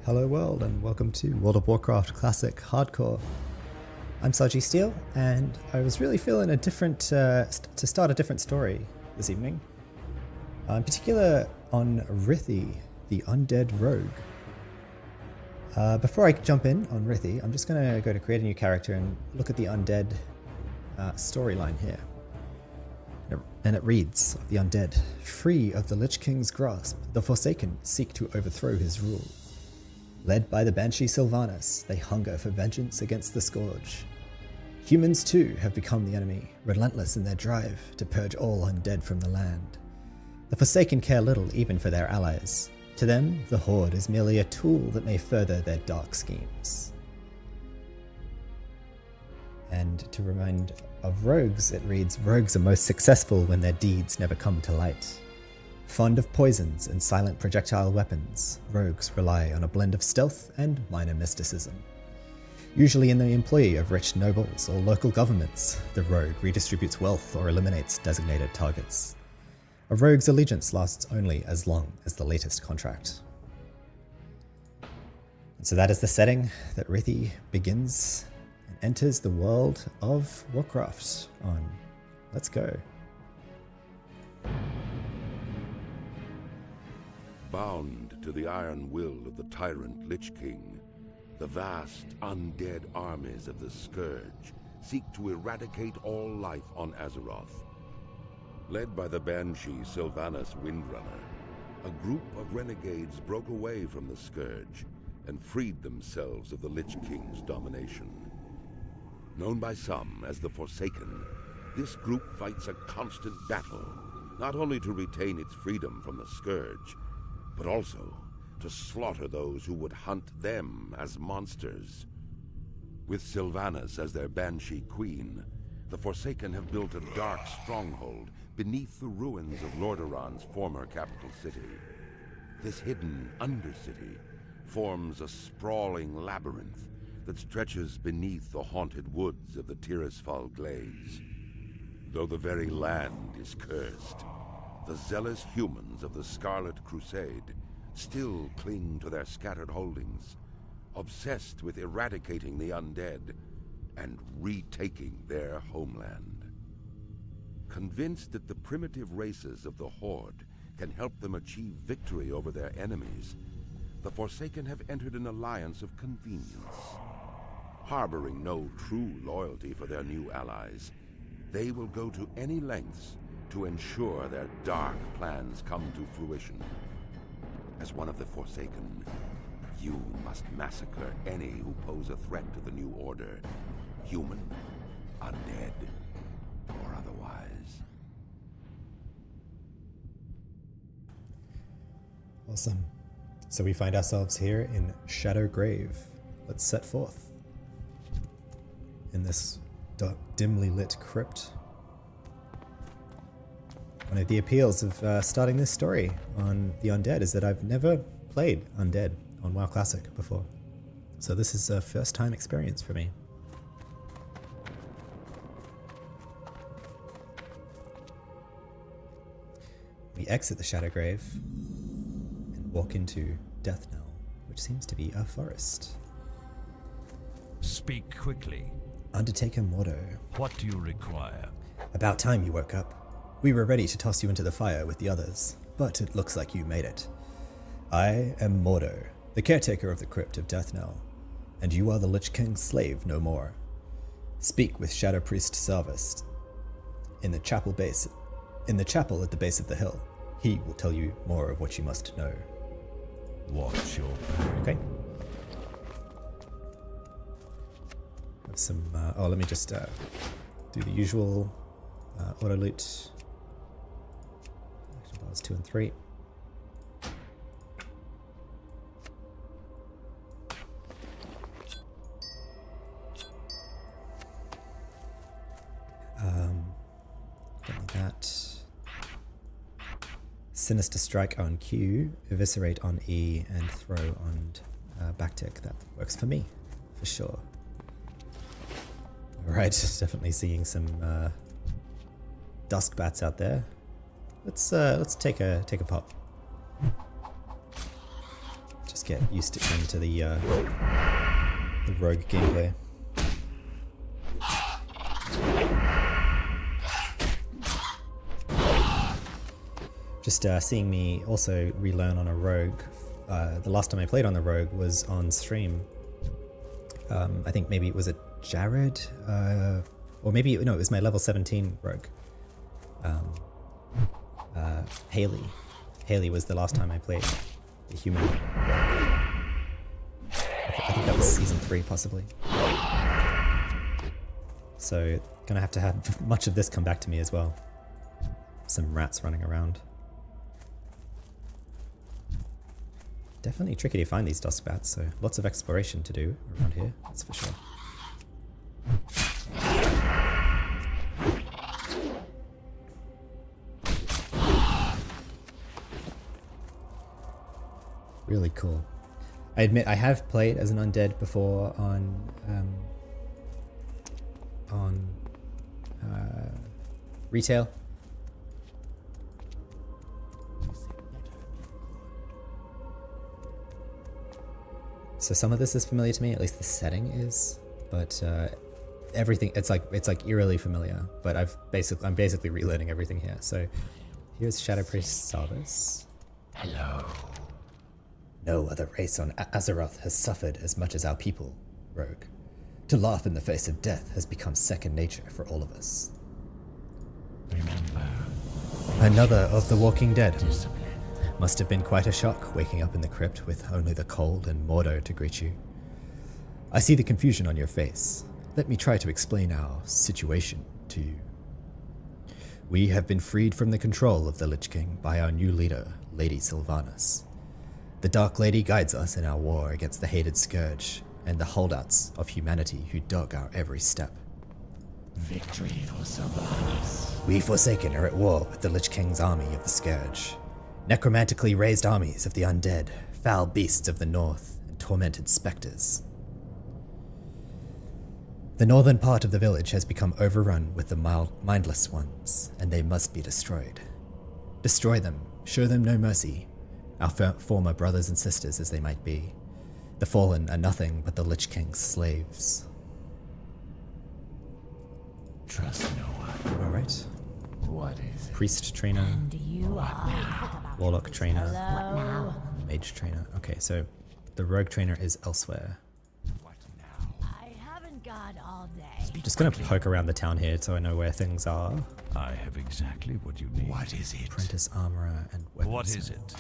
Hello world and welcome to World of Warcraft Classic Hardcore. I'm Saji Steele and I was really feeling a different, to start a different story this evening. In particular on Rithi, the Undead Rogue. Before I jump in on Rithi, I'm just going to go to create a new character and look at the Undead storyline here. And it reads, the Undead, free of the Lich King's grasp, the Forsaken seek to overthrow his rule. Led by the Banshee Sylvanas, they hunger for vengeance against the Scourge. Humans too have become the enemy, relentless in their drive to purge all undead from the land. The Forsaken care little even for their allies. To them, the Horde is merely a tool that may further their dark schemes. And to remind of rogues, it reads, rogues are most successful when their deeds never come to light. Fond of poisons and silent projectile weapons, rogues rely on a blend of stealth and minor mysticism. Usually in the employ of rich nobles or local governments, the rogue redistributes wealth or eliminates designated targets. A rogue's allegiance lasts only as long as the latest contract. And so that is the setting that Rithi begins and enters the world of Warcraft on. Let's go. Bound to the iron will of the tyrant Lich King, the vast undead armies of the Scourge seek to eradicate all life on Azeroth. Led by the Banshee Sylvanas Windrunner, a group of renegades broke away from the Scourge and freed themselves of the Lich King's domination. Known by some as the Forsaken, this group fights a constant battle, not only to retain its freedom from the Scourge, but also to slaughter those who would hunt them as monsters. With Sylvanas as their Banshee Queen, the Forsaken have built a dark stronghold beneath the ruins of Lordaeron's former capital city. This hidden Undercity forms a sprawling labyrinth that stretches beneath the haunted woods of the Tirisfal Glades. Though the very land is cursed, the zealous humans of the Scarlet Crusade still cling to their scattered holdings, obsessed with eradicating the undead and retaking their homeland. Convinced that the primitive races of the Horde can help them achieve victory over their enemies, the Forsaken have entered an alliance of convenience. Harboring no true loyalty for their new allies, they will go to any lengths to ensure their dark plans come to fruition. As one of the Forsaken, you must massacre any who pose a threat to the new order, human, undead, or otherwise. Awesome. So we find ourselves here in Shadowgrave. Let's set forth in this dark, dimly lit crypt. One of the appeals of starting this story on the Undead is that I've never played Undead on WoW Classic before. So this is a first time experience for me. We exit the Shadowgrave and walk into Deathnell, which seems to be a forest. Speak quickly. Undertaker Mordo. What do you require? About time you woke up. We were ready to toss you into the fire with the others, but it looks like you made it. I am Mordo, the caretaker of the crypt of Deathnell, and you are the Lich King's slave no more. Speak with Shadow Priest Sarvist in the chapel at the base of the hill. He will tell you more of what you must know. What's your Okay. Have some. Let me just do the usual auto loot. Action bars 2 and 3. Don't need that. Sinister Strike on Q, Eviscerate on E, and Throw on backtick. That works for me, for sure. Alright, definitely seeing some dusk bats out there. Let's take a pop. Just get used to the rogue gameplay. Just seeing me also relearn on a rogue. The last time I played on the rogue was on stream. I think maybe it was a Jared, or maybe no, it was my level 17 rogue. Haley. Haley was the last time I played the human rogue. I think that was season 3 possibly. So gonna have to have much of this come back to me as well. Some rats running around. Definitely tricky to find these dust bats, so lots of exploration to do around here, that's for sure. Really cool. I admit I have played as an undead before on retail. So some of this is familiar to me, at least the setting is, but everything it's like eerily familiar. But I'm basically relearning everything here. So here's Shadow Priest Sarvis. Hello. No other race on Azeroth has suffered as much as our people, Rogue. To laugh in the face of death has become second nature for all of us. Remember. Another of the Walking Dead. Discipline. Must have been quite a shock waking up in the crypt with only the cold and Mordo to greet you. I see the confusion on your face. Let me try to explain our situation to you. We have been freed from the control of the Lich King by our new leader, Lady Sylvanas. The Dark Lady guides us in our war against the hated Scourge and the holdouts of humanity who dog our every step. Victory for Sylvanas. We Forsaken are at war with the Lich King's army of the Scourge. Necromantically raised armies of the undead, foul beasts of the north, and tormented spectres. The northern part of the village has become overrun with the mindless ones, and they must be destroyed. Destroy them, show them no mercy, our former brothers and sisters as they might be. The fallen are nothing but the Lich King's slaves. Trust no one. Alright. What is it? Priest trainer, And you are. warlock trainer, What now? mage trainer. Okay, so the rogue trainer is elsewhere. What now? I haven't got all day. Just gonna poke around the town here so I know where things are. I have exactly what you need. What is it? Apprentice armorer and weapons. What is it?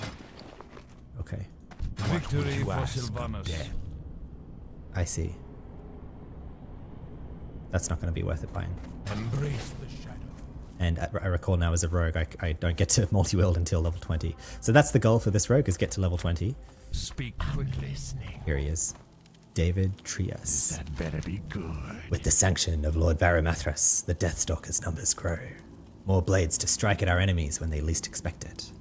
Okay, Victory you for ask of Sylvanas. death? I see. That's not gonna be worth it buying. Embrace the shadow. And I recall now as a rogue, I don't get to multi-wield until level 20. So that's the goal for this rogue, is get to level 20. Speak I'm quickly. listening. Here he is. David Trias. That better be good. With the sanction of Lord Varamathras, the Deathstalker's numbers grow. More blades to strike at our enemies when they least expect it.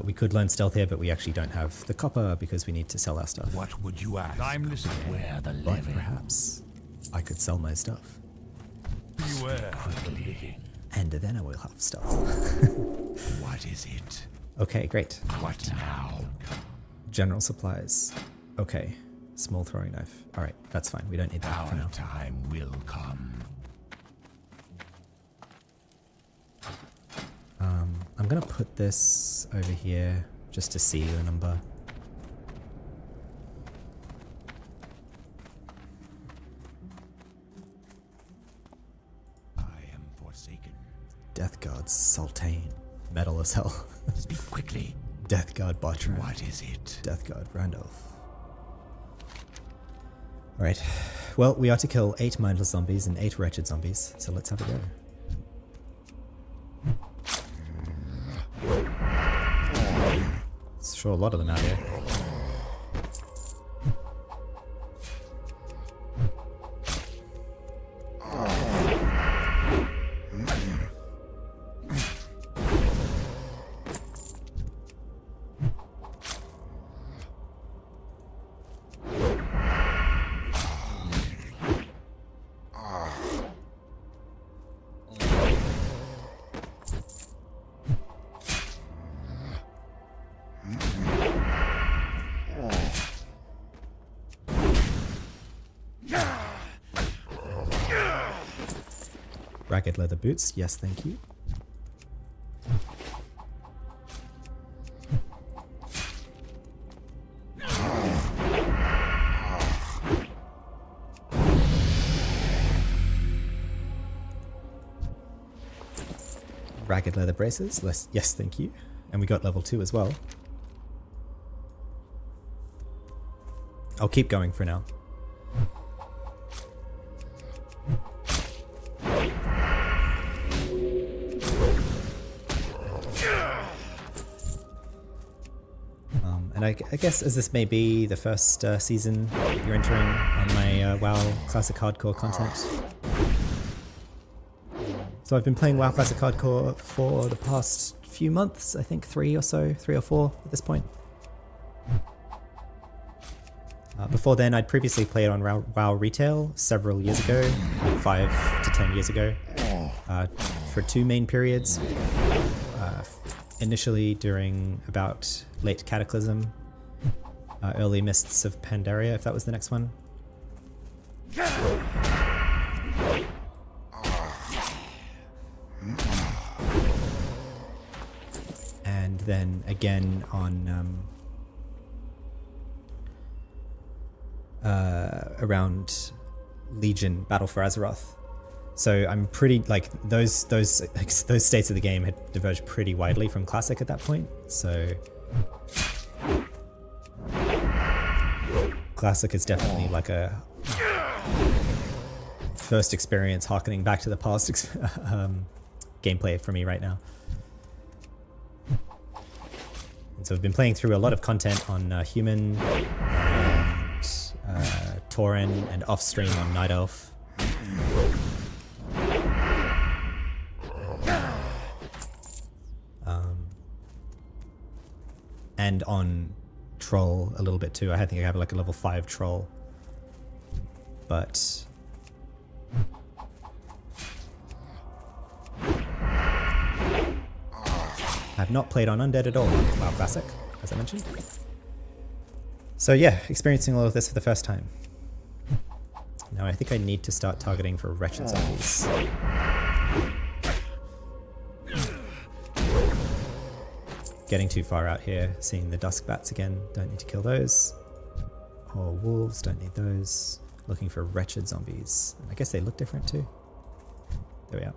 We could learn stealth here, but we actually don't have the copper because we need to sell our stuff. What would you ask? I'm listening. Where the But living? perhaps I could sell my stuff. Beware. Quickly. And then I will have stealth. What is it? Okay, great. What now? General supplies. Okay. Small throwing knife. Alright, that's fine. We don't need that for Our now. time will come. I'm gonna put this over here just to see the number. I am forsaken. Death Guard Sultane. Metal as hell. Speak quickly. Death Guard Bartram. What is it? Death Guard Randolph. Alright. Well, we are to kill 8 mindless zombies and 8 wretched zombies, so let's have a go. There's sure a lot of them out here. Ragged leather boots, yes thank you. Ragged leather braces, yes thank you. And we got level 2 as well. I'll keep going for now. And I guess as this may be the first season that you're entering on my WoW Classic Hardcore content. So I've been playing WoW Classic Hardcore for the past few months, I think 3 or 4 at this point. Before then, I'd previously played on WoW Retail several years ago, 5 to 10 years ago, for 2 main periods. Initially during about late Cataclysm, early Mists of Pandaria, if that was the next one. And then again on around Legion, Battle for Azeroth. So I'm pretty like those states of the game had diverged pretty widely from Classic at that point. So Classic is definitely like a first experience harkening back to the past gameplay for me right now. And so I've been playing through a lot of content on Human and Tauren and off-stream on Night Elf. And on Troll a little bit too. I think I have like a level 5 Troll. But I've not played on Undead at all on WoW Classic, as I mentioned. So yeah, experiencing all of this for the first time. Now I think I need to start targeting for wretched zombies. Getting too far out here, seeing the dusk bats again, don't need to kill those. Or wolves, don't need those. Looking for wretched zombies. I guess they look different too. There we are.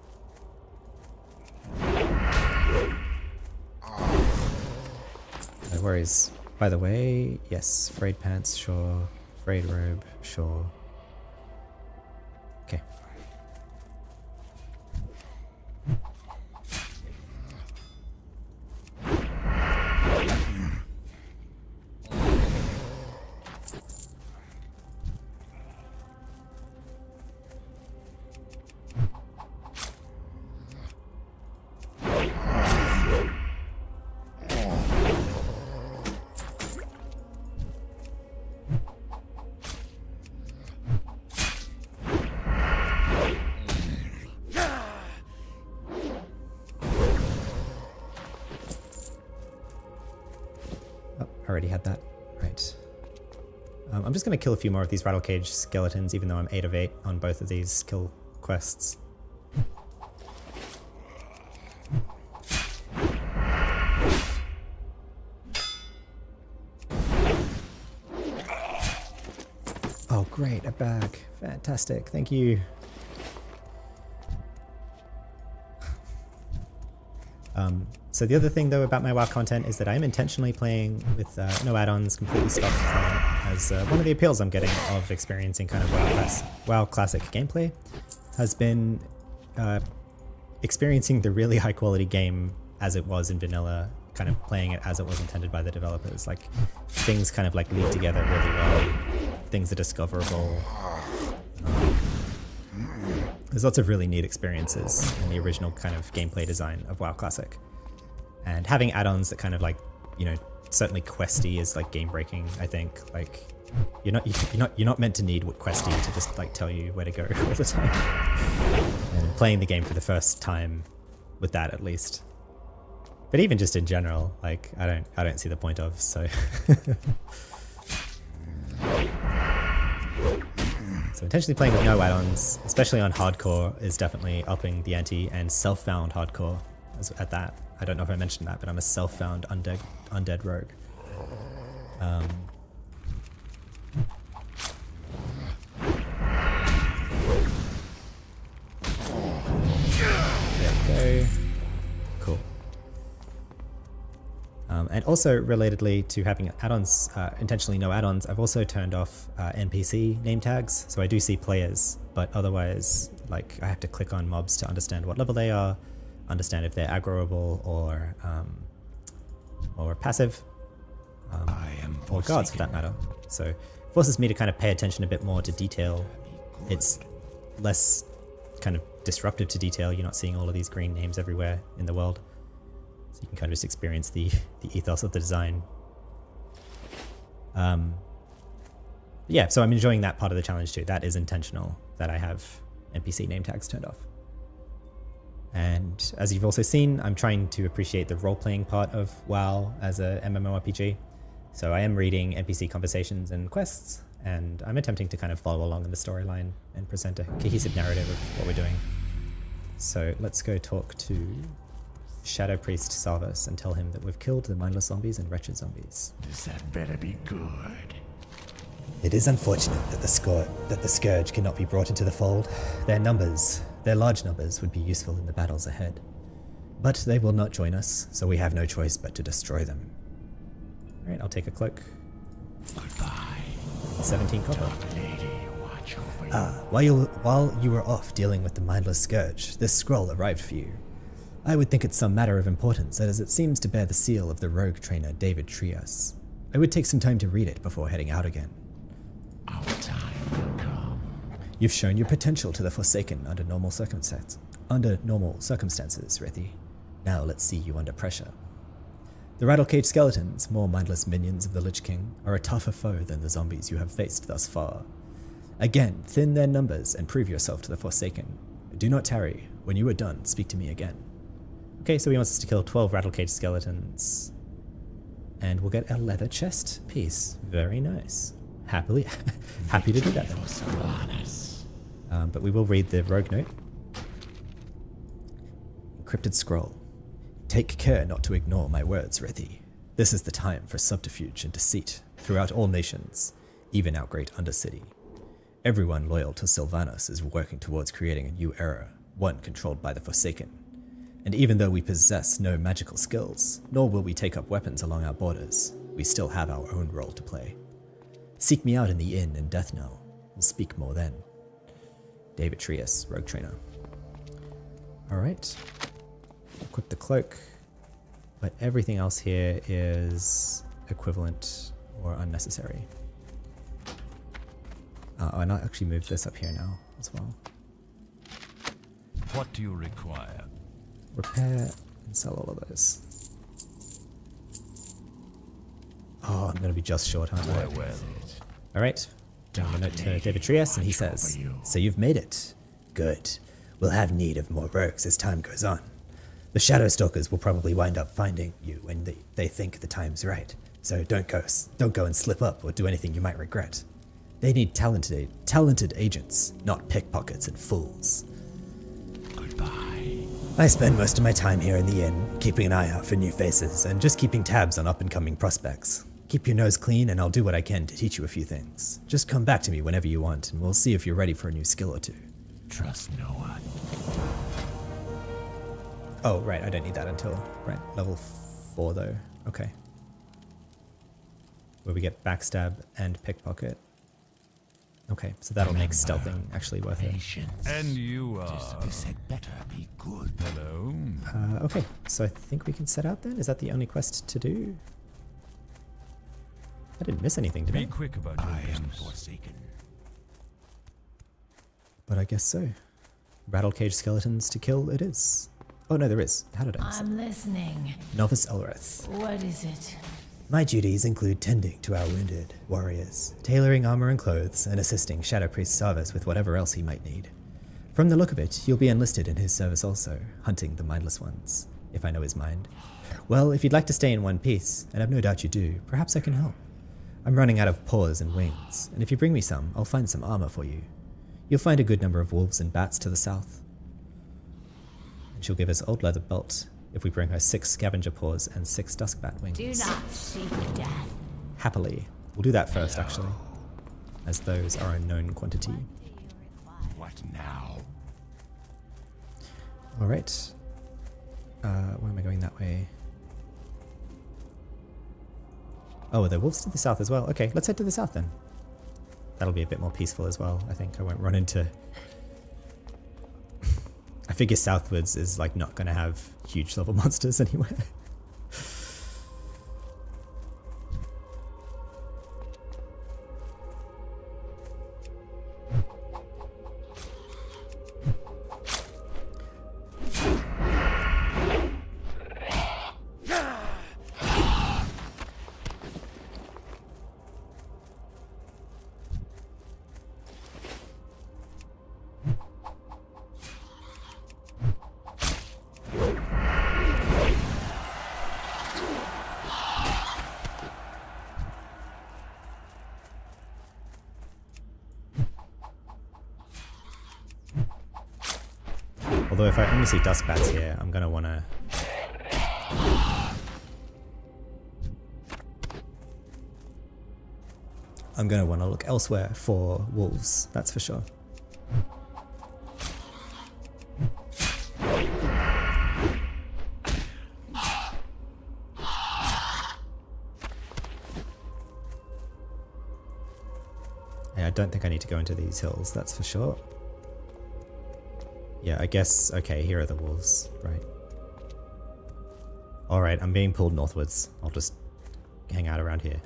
No worries. By the way, yes, frayed pants, sure. Frayed robe, sure. Okay. Already had that. Right. I'm just going to kill a few more of these rattle cage skeletons, even though I'm 8 of 8 on both of these kill quests. Oh great, a bag. Fantastic, thank you. So the other thing though about my WoW content is that I'm intentionally playing with no add-ons, completely stopped as one of the appeals I'm getting of experiencing kind of WoW Classic gameplay has been experiencing the really high quality game as it was in vanilla, kind of playing it as it was intended by the developers. Like things kind of like lead together really well, things are discoverable. There's lots of really neat experiences in the original kind of gameplay design of WoW Classic. And having add-ons that kind of like, you know, certainly questy is like game breaking, I think. Like you're not meant to need questy to just like tell you where to go all the time. And playing the game for the first time with that at least. But even just in general, like I don't see the point of, so So intentionally playing with no add-ons, especially on hardcore, is definitely upping the ante, and self-found hardcore at that. I don't know if I mentioned that, but I'm a self-found undead rogue. There we go. Cool. And also relatedly to having add-ons, intentionally no add-ons, I've also turned off NPC name tags. So I do see players, but otherwise, like, I have to click on mobs to understand what level they are, understand if they're aggroable or passive, or guards for that matter. So it forces me to kind of pay attention a bit more to detail. It's less kind of disruptive to detail. You're not seeing all of these green names everywhere in the world. So you can kind of just experience the ethos of the design. Yeah, so I'm enjoying that part of the challenge too. That is intentional, that I have NPC name tags turned off. And as you've also seen, I'm trying to appreciate the role-playing part of WoW as a MMORPG. So I am reading NPC conversations and quests, and I'm attempting to kind of follow along in the storyline and present a cohesive narrative of what we're doing. So let's go talk to Shadow Priest Salvus and tell him that we've killed the mindless zombies and wretched zombies. That better be good. It is unfortunate that the Scourge cannot be brought into the fold. Their large numbers would be useful in the battles ahead. But they will not join us, so we have no choice but to destroy them. Alright, I'll take a cloak. Goodbye. 17 copper. Lady, watch over you. While you were off dealing with the mindless Scourge, this scroll arrived for you. I would think it's some matter of importance, as it seems to bear the seal of the rogue trainer David Trias. I would take some time to read it before heading out again. Our time will come. You've shown your potential to the Forsaken under normal circumstances, Rithi. Now let's see you under pressure. The Rattlecage Skeletons, more mindless minions of the Lich King, are a tougher foe than the zombies you have faced thus far. Again, thin their numbers and prove yourself to the Forsaken. Do not tarry. When you are done, speak to me again. Okay, so he wants us to kill 12 Rattlecage Skeletons. And we'll get a leather chest piece. Very nice. Happy to do that then. But we will read the rogue note. Encrypted scroll. Take care not to ignore my words, Rithi. This is the time for subterfuge and deceit throughout all nations, even our great Undercity. Everyone loyal to Sylvanas is working towards creating a new era, one controlled by the Forsaken. And even though we possess no magical skills, nor will we take up weapons along our borders, we still have our own role to play. Seek me out in the inn in Deathnell. We'll speak more then. David Trias, Rogue Trainer. Alright. Equip the cloak. But everything else here is equivalent or unnecessary. And I'll actually move this up here now as well. What do you require? Repair and sell all of those. Oh, I'm going to be just short, aren't I? Well. Alright. Down the note to David Trias, and he says, So you've made it. Good. We'll have need of more rogues as time goes on. The Shadow Stalkers will probably wind up finding you when they think the time's right. So don't go and slip up or do anything you might regret. They need talented agents, not pickpockets and fools. Goodbye. I spend most of my time here in the inn, keeping an eye out for new faces and just keeping tabs on up-and-coming prospects. Keep your nose clean and I'll do what I can to teach you a few things. Just come back to me whenever you want and we'll see if you're ready for a new skill or two. Trust no one. Oh, right, I don't need that until, right, level 4 though. Okay. Where we get backstab and pickpocket. Okay, so that'll make stealthing actually worth it. And you are... This had better be good. Hello? Okay, so I think we can set out then? Is that the only quest to do? I didn't miss anything, did Be I? quick about your I am business. forsaken. But I guess so. Rattlecage Skeletons to kill it is. Oh no, there is. How did I miss it? I'm listening. Novice Elrith. What is it? My duties include tending to our wounded warriors, tailoring armor and clothes, and assisting Shadow Priest Sarvis with whatever else he might need. From the look of it, you'll be enlisted in his service also, hunting the mindless ones, if I know his mind. Well, if you'd like to stay in one piece, and I've no doubt you do, perhaps I can help. I'm running out of paws and wings, and if you bring me some, I'll find some armor for you. You'll find a good number of wolves and bats to the south. And she'll give us old leather belt if we bring her 6 scavenger paws and 6 duskbat wings. Do not seek death. Happily. We'll do that first, actually, as those are a known quantity. Do you require? What now? All right. Why am I going that way? Oh, are there wolves to the south as well? Okay, let's head to the south then. That'll be a bit more peaceful as well. I think I won't run into... I figure southwards is like not going to have huge level monsters anywhere. Although if I only see duskbats here, I'm going to want to... I'm going to want to look elsewhere for wolves, that's for sure. Yeah, I don't think I need to go into these hills, that's for sure. Yeah, I guess, okay, here are the wolves, right. Alright, I'm being pulled northwards. I'll just hang out around here.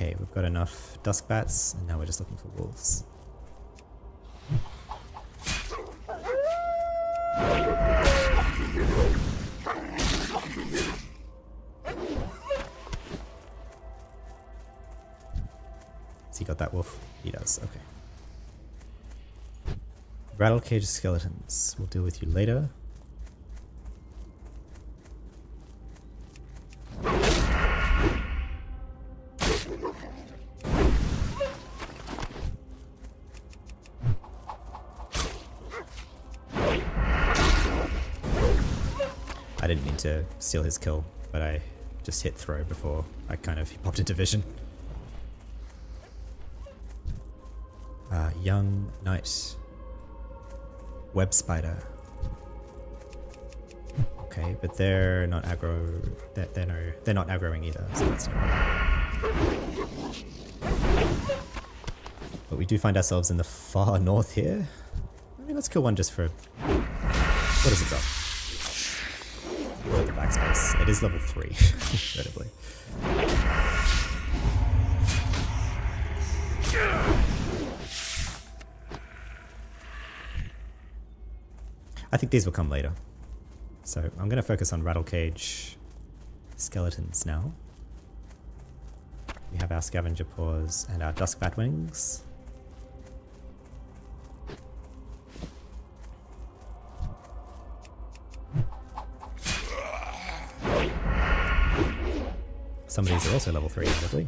Okay, we've got enough duskbats, and now we're just looking for wolves. Has he got that wolf? He does, okay. Rattlecage skeletons. We'll deal with you later. I didn't mean to steal his kill, but I just hit throw before I kind of popped into vision. Young knight. Web spider. Okay, but they're not aggro. They're not aggroing either, so that's no problem. But we do find ourselves in the far north here. I mean, let's kill one just for... What does it drop? Got the backspace. It is level 3, incredibly. I think these will come later. So I'm going to focus on Rattlecage skeletons now. We have our Scavenger Paws and our Duskbat Wings. Some of these are also level 3, probably.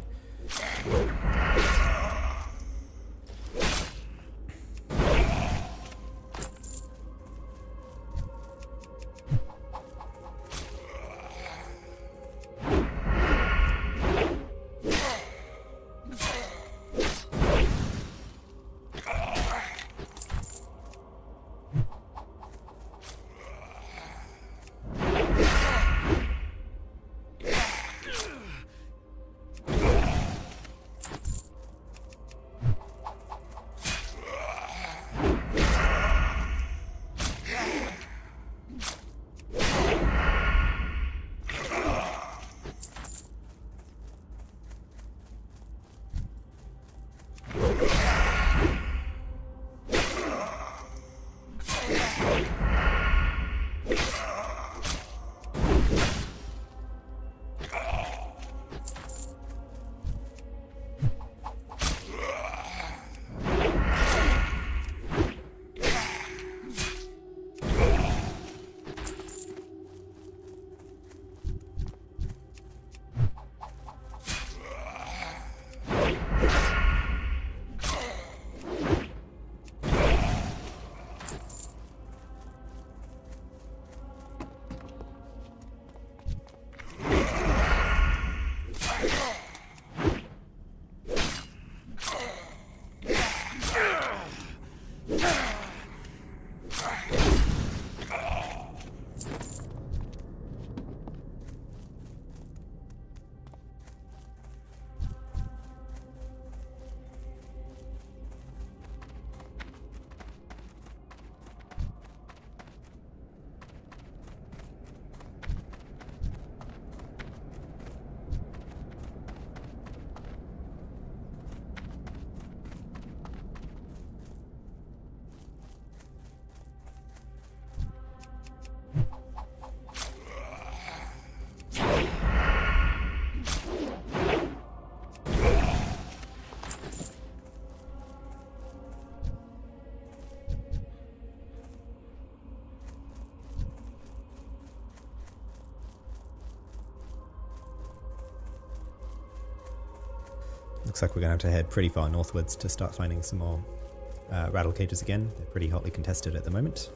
Looks like we're going to have to head pretty far northwards to start finding some more rattle cages again. They're pretty hotly contested at the moment.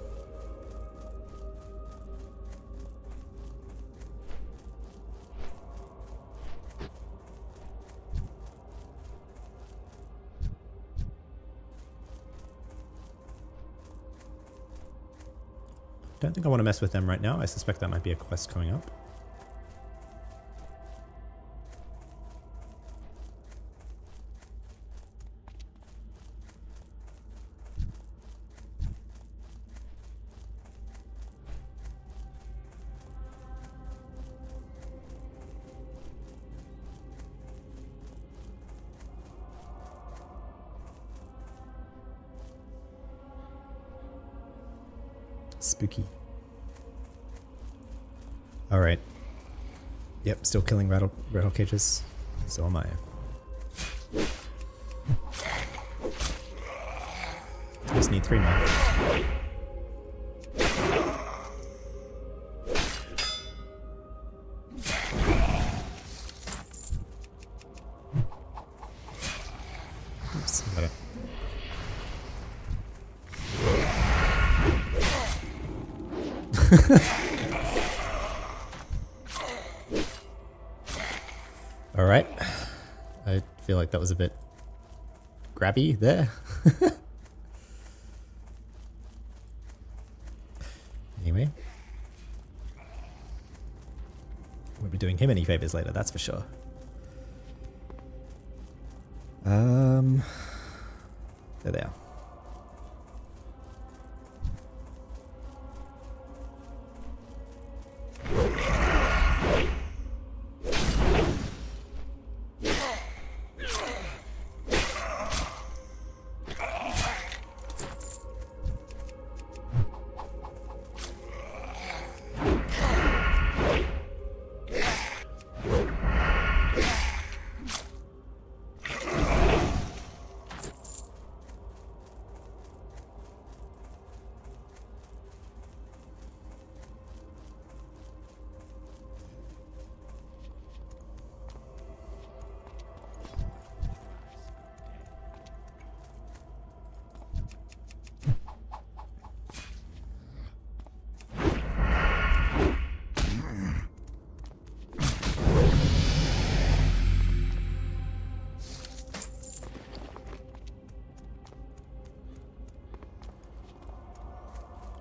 Don't think I want to mess with them right now. I suspect that might be a quest coming up. Spooky. Alright. Yep, still killing rattle cages. So am I. Just need 3 more. Oops, got it. Alright. I feel like that was a bit grabby there. Anyway. Won't be doing him any favors later, that's for sure. There they are.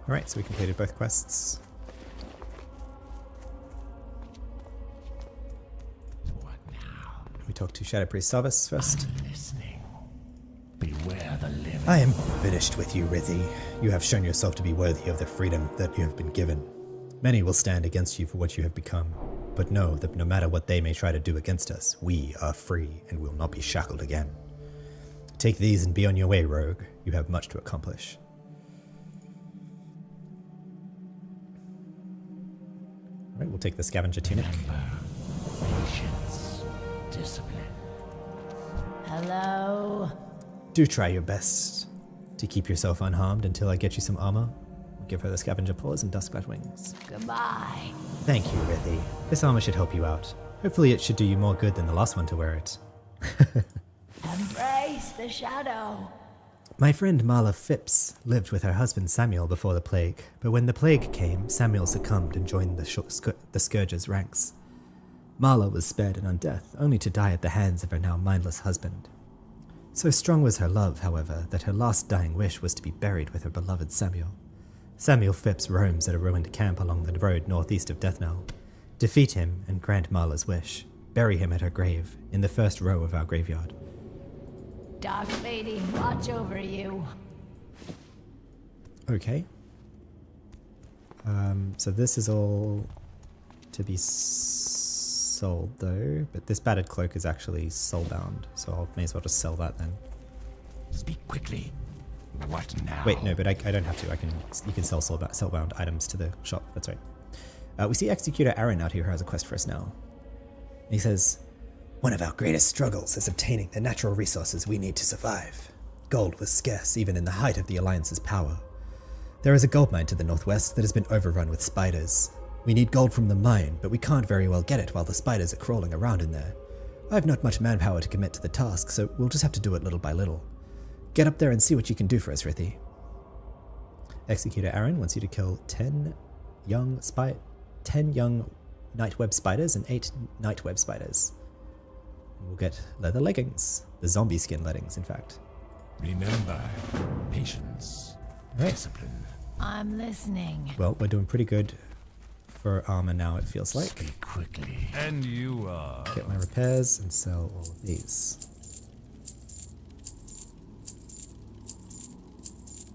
Alright, so we completed both quests. What now? We talked to Shadow Priest Salvis first. I'm listening. Beware the living. I am finished with you, Rithi. You have shown yourself to be worthy of the freedom that you have been given. Many will stand against you for what you have become, but know that no matter what they may try to do against us, we are free and will not be shackled again. Take these and be on your way, Rogue. You have much to accomplish. Alright, we'll take the scavenger tunic. Remember, patience, discipline. Hello? Do try your best to keep yourself unharmed until I get you some armor. Give her the scavenger paws and duskbat wings. Goodbye. Thank you, Rithi. This armor should help you out. Hopefully it should do you more good than the last one to wear it. Embrace the shadow. My friend Marla Phipps lived with her husband Samuel before the plague, but when the plague came, Samuel succumbed and joined the Scourge's ranks. Marla was spared an undeath, only to die at the hands of her now mindless husband. So strong was her love, however, that her last dying wish was to be buried with her beloved Samuel. Samuel Phipps roams at a ruined camp along the road northeast of Deathnell. Defeat him and grant Marla's wish. Bury him at her grave, in the first row of our graveyard. Dark Lady, watch over you. Okay. So this is all to be sold though, but this battered cloak is actually soulbound, so I may as well just sell that then. Speak quickly. What now? Wait, no, but I don't have to. You can sell soulbound items to the shop. That's right. We see Executor Aaron out here who has a quest for us now. He says, "One of our greatest struggles is obtaining the natural resources we need to survive. Gold was scarce even in the height of the Alliance's power. There is a gold mine to the northwest that has been overrun with spiders. We need gold from the mine, but we can't very well get it while the spiders are crawling around in there. I have not much manpower to commit to the task, so we'll just have to do it little by little. Get up there and see what you can do for us, Rithi. Executor Aaron wants you to kill 10 young nightweb spiders and 8 nightweb spiders. And we'll get leather leggings. The zombie skin leggings, in fact. Remember, patience, Right. discipline. I'm listening. Well, we're doing pretty good for armor now, it feels like. Speak quickly. And you are. Get my repairs and sell all of these.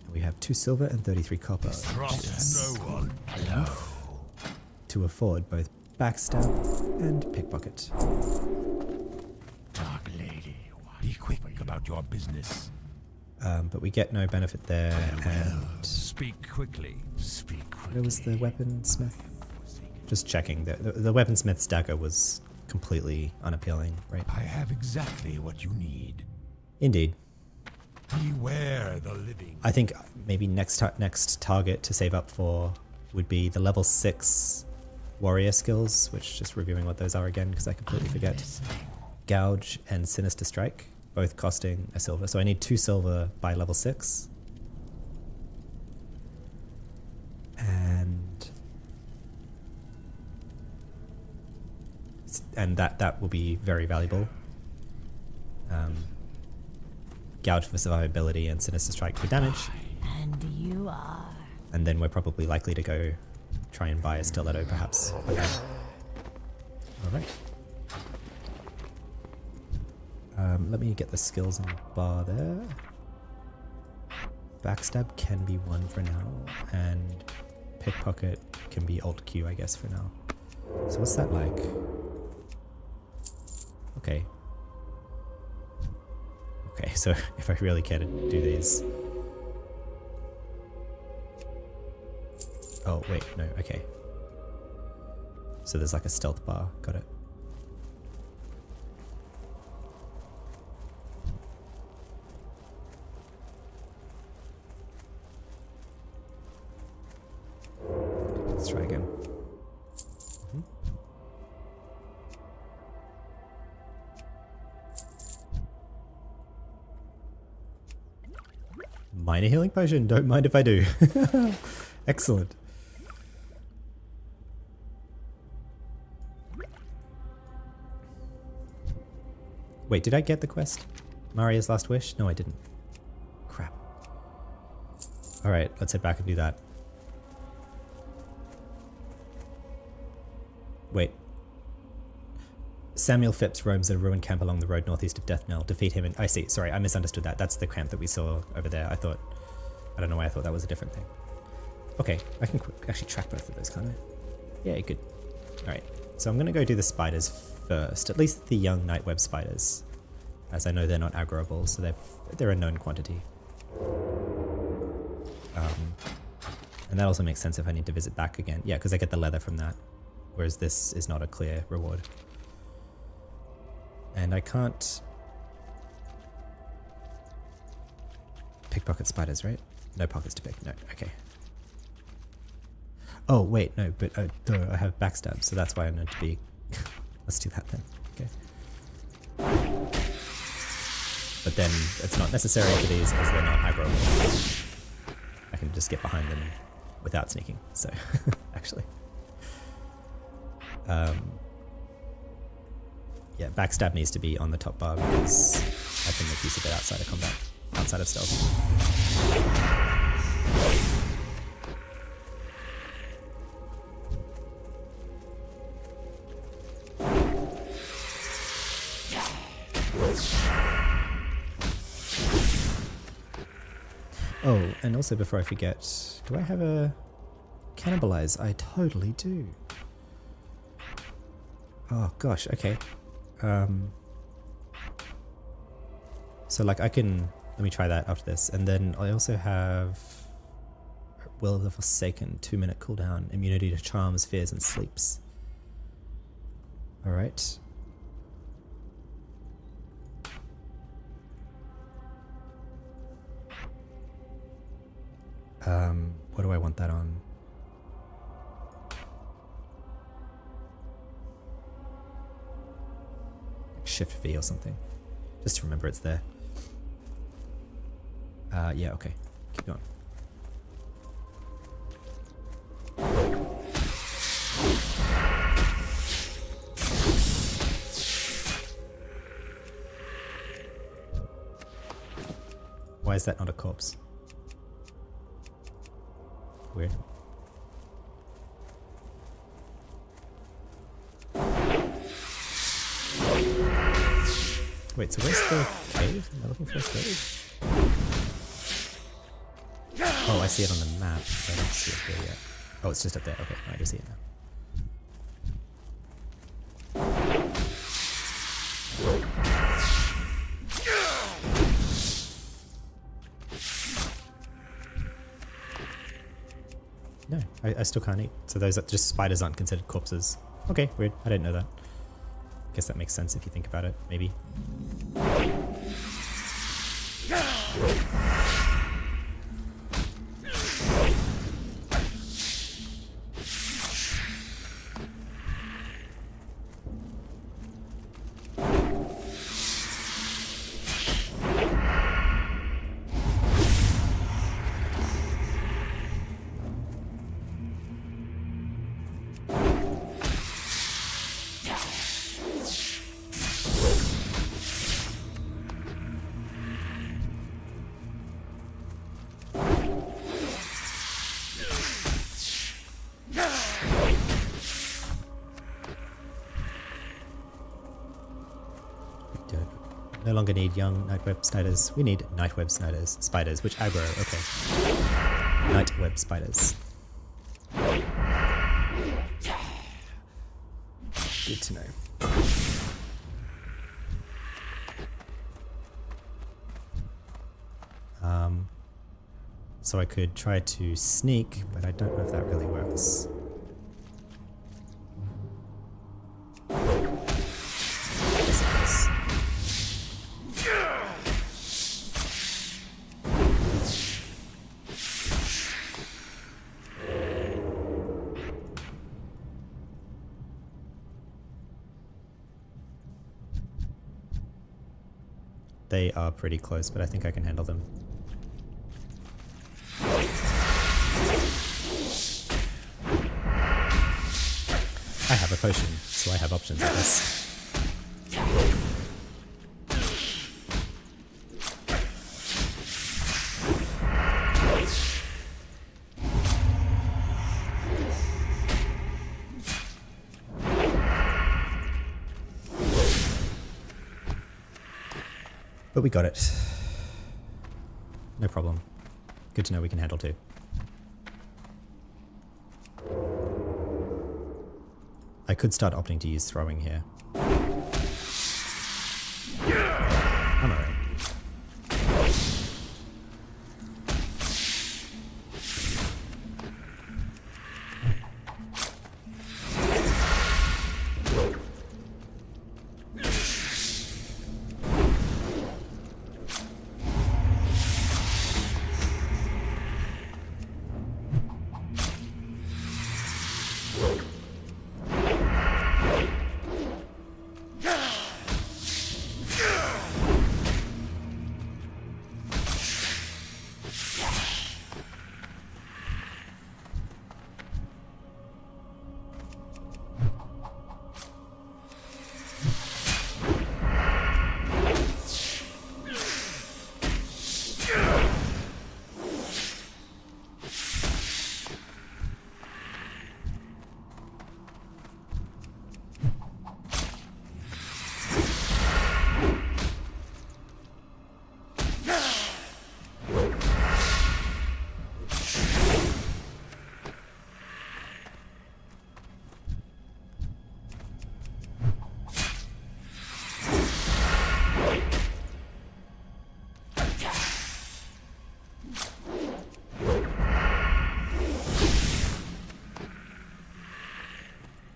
And we have 2 silver and 33 copper. Trust no one. Hello. To afford both backstab and pickpocket. Dark lady. Be quick about your business. But we get no benefit there. And Speak quickly. Speak quickly. where was the weaponsmith? Just checking. The weaponsmith's dagger was completely unappealing, right? I have exactly what you need. Indeed. Beware the living. I think maybe next target to save up for would be the level 6 warrior skills, which just reviewing what those are again because I completely forget. Gouge and Sinister Strike, both costing a silver. So I need 2 silver by level 6. And that will be very valuable. Gouge for survivability and Sinister Strike for damage. And you are. And then we're probably likely to go try and buy a stiletto, perhaps. Okay. Alright. Let me get the skills in the bar there. Backstab can be 1 for now, and pickpocket can be Alt Q, I guess, for now. So what's that like? Okay. Okay, so if I really care to do these... Oh, wait, no, okay. So there's like a stealth bar, got it. Let's try again. Minor healing potion, don't mind if I do. Excellent. Wait, did I get the quest? Maria's Last Wish? No, I didn't. Crap. Alright, let's head back and do that. Wait. Samuel Phipps roams a ruined camp along the road northeast of Death Knell. Defeat him and... I see, sorry, I misunderstood that. That's the camp that we saw over there. I don't know why I thought that was a different thing. Okay, I can actually track both of those, can't I? Yeah, good. Alright, so I'm going to go do the spiders first. At least the young nightweb spiders. As I know they're not aggroable, so they're a known quantity. And that also makes sense if I need to visit back again. Yeah, because I get the leather from that. Whereas this is not a clear reward. And I can't... pickpocket spiders, right? No pockets to pick. No, okay. Oh, wait, no, but I have backstab, so that's why I need to be... Let's do that then. Okay. But then it's not necessary for these as they're not aggro. I can just get behind them without sneaking, so actually. Yeah, backstab needs to be on the top bar because I can make use of it outside of combat, outside of stealth. Oh, and also before I forget, do I have a cannibalize? I totally do. Oh gosh, okay. So like I can, let me try that after this. And then I also have Will of the Forsaken, 2-minute cooldown, immunity to charms, fears, and sleeps. Alright. What do I want that on? Shift V or something. Just to remember it's there. Yeah, okay. Keep going. Why is that not a corpse? Weird. Wait, so where's the cave? Am I looking for a cave? Oh, I see it on the map. I don't see it here yet. Oh, it's just up there. Okay, I do see it now. No, I still can't eat. So those are just spiders aren't considered corpses. Okay, weird. I didn't know that. Guess that makes sense if you think about it, maybe. No longer need young nightweb spiders. We need nightweb spiders, which aggro. Okay. Nightweb spiders. Good to know. So I could try to sneak, but I don't know if that really works. Yes, it does. They are pretty close, but I think I can handle them. I have a potion, so I have options, I guess. But we got it. No problem. Good to know we can handle two. I could start opting to use throwing here. I'm alright.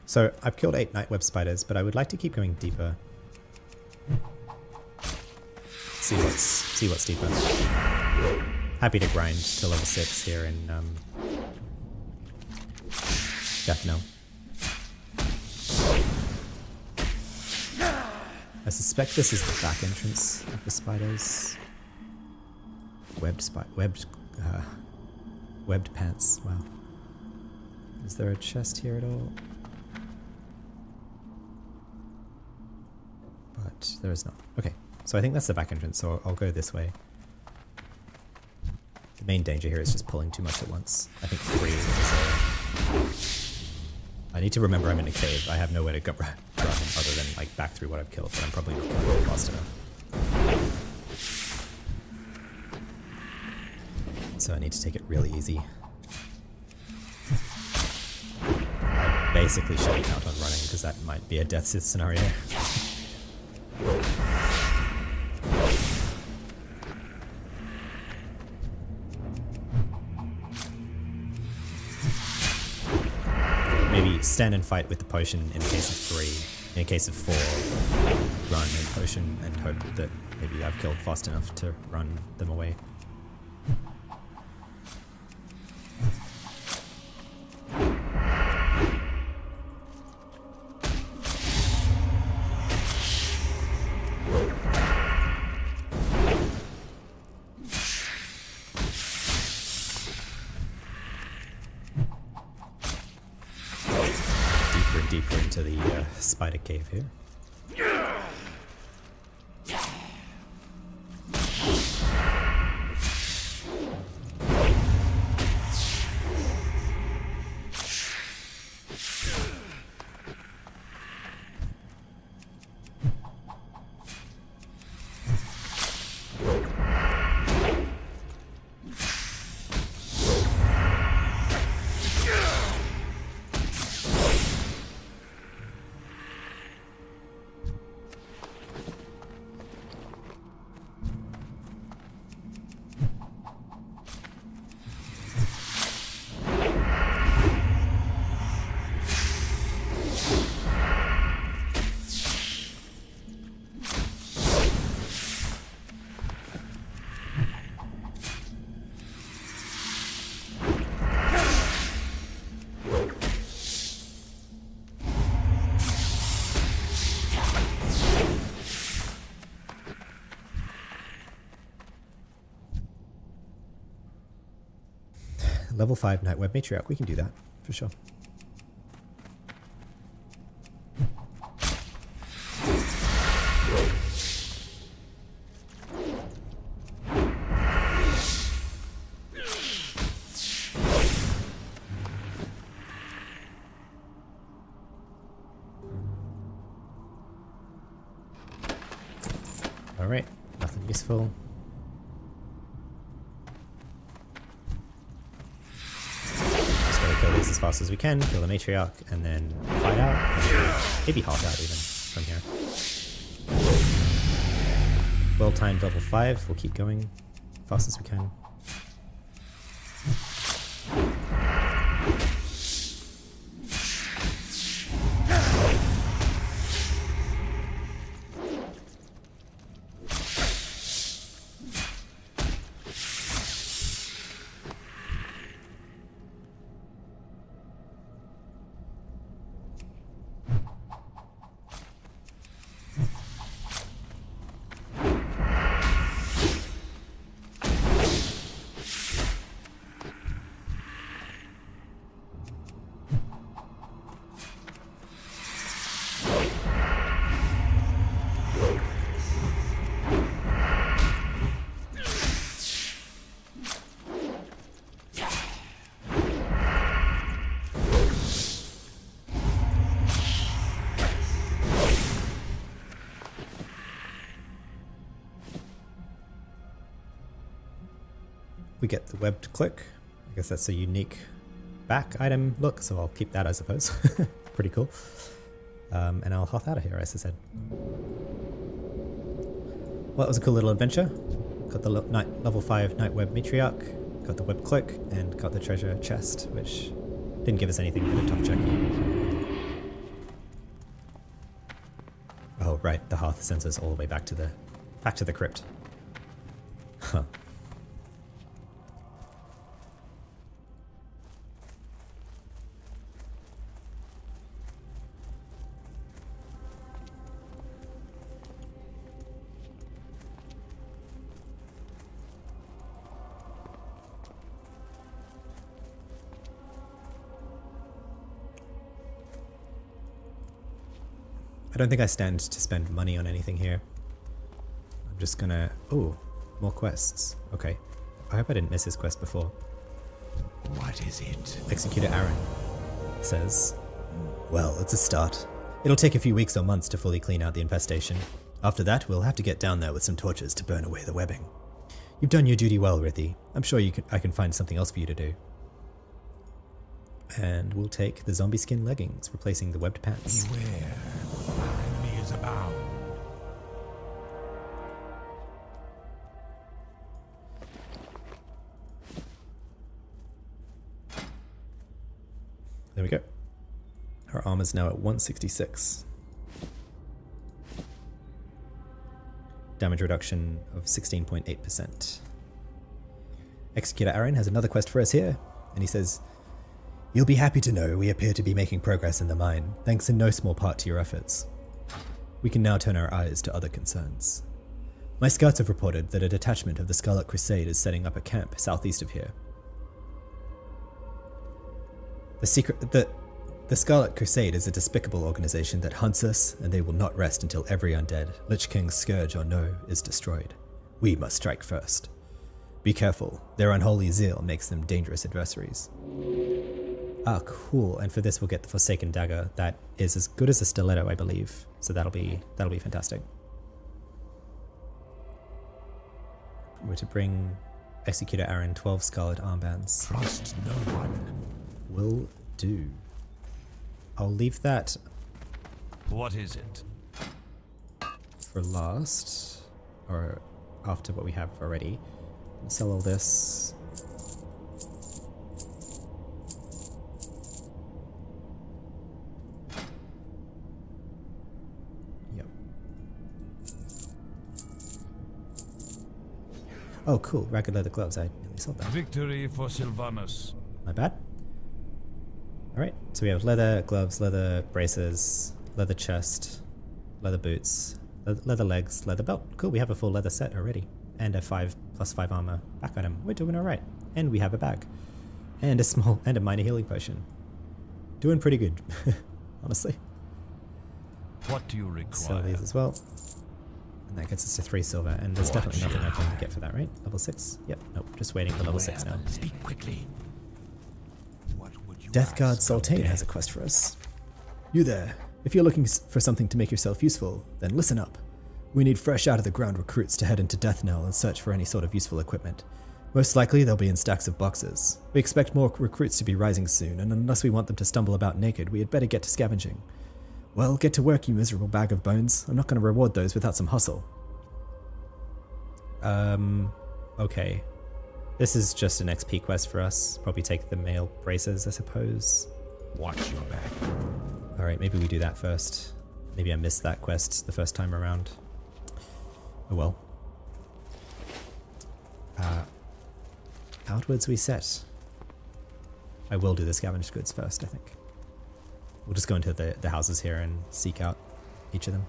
So I've killed 8 nightweb spiders, but I would like to keep going deeper. See what's deeper. Happy to grind to level 6 here in Daphne. I suspect this is the back entrance of the spiders. Webbed pants. Wow. Is there a chest here at all? But there is not. Okay, so I think that's the back entrance, so I'll go this way. The main danger here is just pulling too much at once. I think 3 is I need to remember I'm in a cave. I have nowhere to grab him other than like back through what I've killed, but I'm probably not going to go fast enough. So I need to take it really easy. I basically shouldn't count on running because that might be a death scenario. Maybe stand and fight with the potion in case of 3. In case of 4, run and potion and hope that maybe I've killed fast enough to run them away. Deeper into the spider cave here. Level 5 Nightweb Matriarch, we can do that, for sure. Alright, nothing useful. Kill these as fast as we can, kill the matriarch, and then fight out. Maybe half out even from here. Well timed level 5, we'll keep going fast as we can. We get the webbed click. I guess that's a unique back item look, so I'll keep that, I suppose. Pretty cool. And I'll health out of here, as I said. Well, that was a cool little adventure. Got the level 5 Nightweb Matriarch, got the web click, and got the treasure chest, which didn't give us anything but a tough check. Oh, right, the hearth sends us all the way back to the crypt. Huh. I don't think I stand to spend money on anything here. I'm just gonna... Oh, more quests. Okay. I hope I didn't miss his quest before. What is it? Executor Aaron says, well, it's a start. It'll take a few weeks or months to fully clean out the infestation. After that, we'll have to get down there with some torches to burn away the webbing. You've done your duty well, Rithy. I'm sure I can find something else for you to do. And we'll take the zombie skin leggings, replacing the webbed pants. Beware, our enemy is abound. There we go. Our armor's now at 166. Damage reduction of 16.8%. Executor Aaron has another quest for us here, and he says, you'll be happy to know we appear to be making progress in the mine, thanks in no small part to your efforts. We can now turn our eyes to other concerns. My scouts have reported that a detachment of the Scarlet Crusade is setting up a camp southeast of here. The Scarlet Crusade is a despicable organization that hunts us, and they will not rest until every undead, Lich King's scourge or no, is destroyed. We must strike first. Be careful, their unholy zeal makes them dangerous adversaries. Ah, cool, and for this we'll get the Forsaken Dagger. That is as good as a stiletto, I believe, so that'll be fantastic. We're to bring Executor Aaron 12 Scarlet Armbands. Trust no one. Will do. I'll leave that What is it? for last, or after what we have already. Sell all this. Yep. Oh, cool. Ragged leather gloves. I nearly sold that. Victory for Sylvanus. My bad. Alright, so we have leather gloves, leather braces, leather chest, leather boots, leather legs, leather belt. Cool, we have a full leather set already. And a 5+5 armor back item. We're doing alright. And we have a bag. And a minor healing potion. Doing pretty good, honestly. What do you require? Sell these as well. And that gets us to 3 silver. And there's definitely nothing I can get for that, right? Level 6? Yep, nope, just waiting for level 6 now. Speak quickly. Deathguard Sultane has a quest for us. You there. If you're looking for something to make yourself useful, then listen up. We need fresh out of the ground recruits to head into Deathnell and search for any sort of useful equipment. Most likely they'll be in stacks of boxes. We expect more recruits to be rising soon, and unless we want them to stumble about naked, we had better get to scavenging. Well, get to work, you miserable bag of bones. I'm not going to reward those without some hustle. Okay. This is just an XP quest for us. Probably take the male braces, I suppose. Watch your back. Alright, maybe we do that first. Maybe I missed that quest the first time around. Oh well. Outwards we set. I will do the scavenged goods first, I think. We'll just go into the houses here and seek out each of them.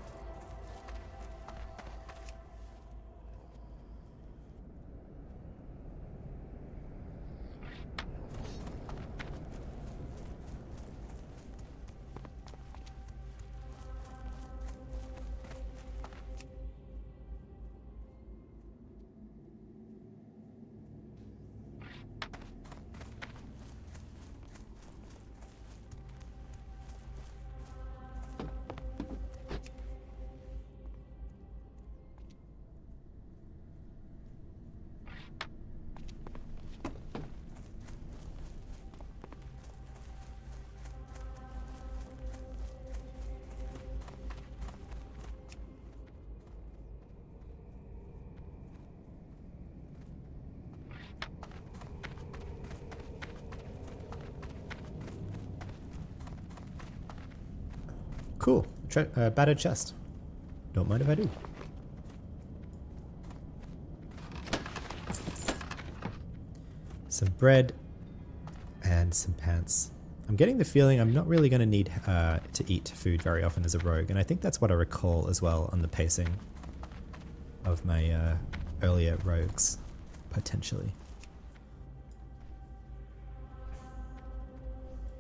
Cool. Battered chest. Don't mind if I do. Some bread and some pants. I'm getting the feeling I'm not really going to need to eat food very often as a rogue, and I think that's what I recall as well on the pacing of my earlier rogues, potentially.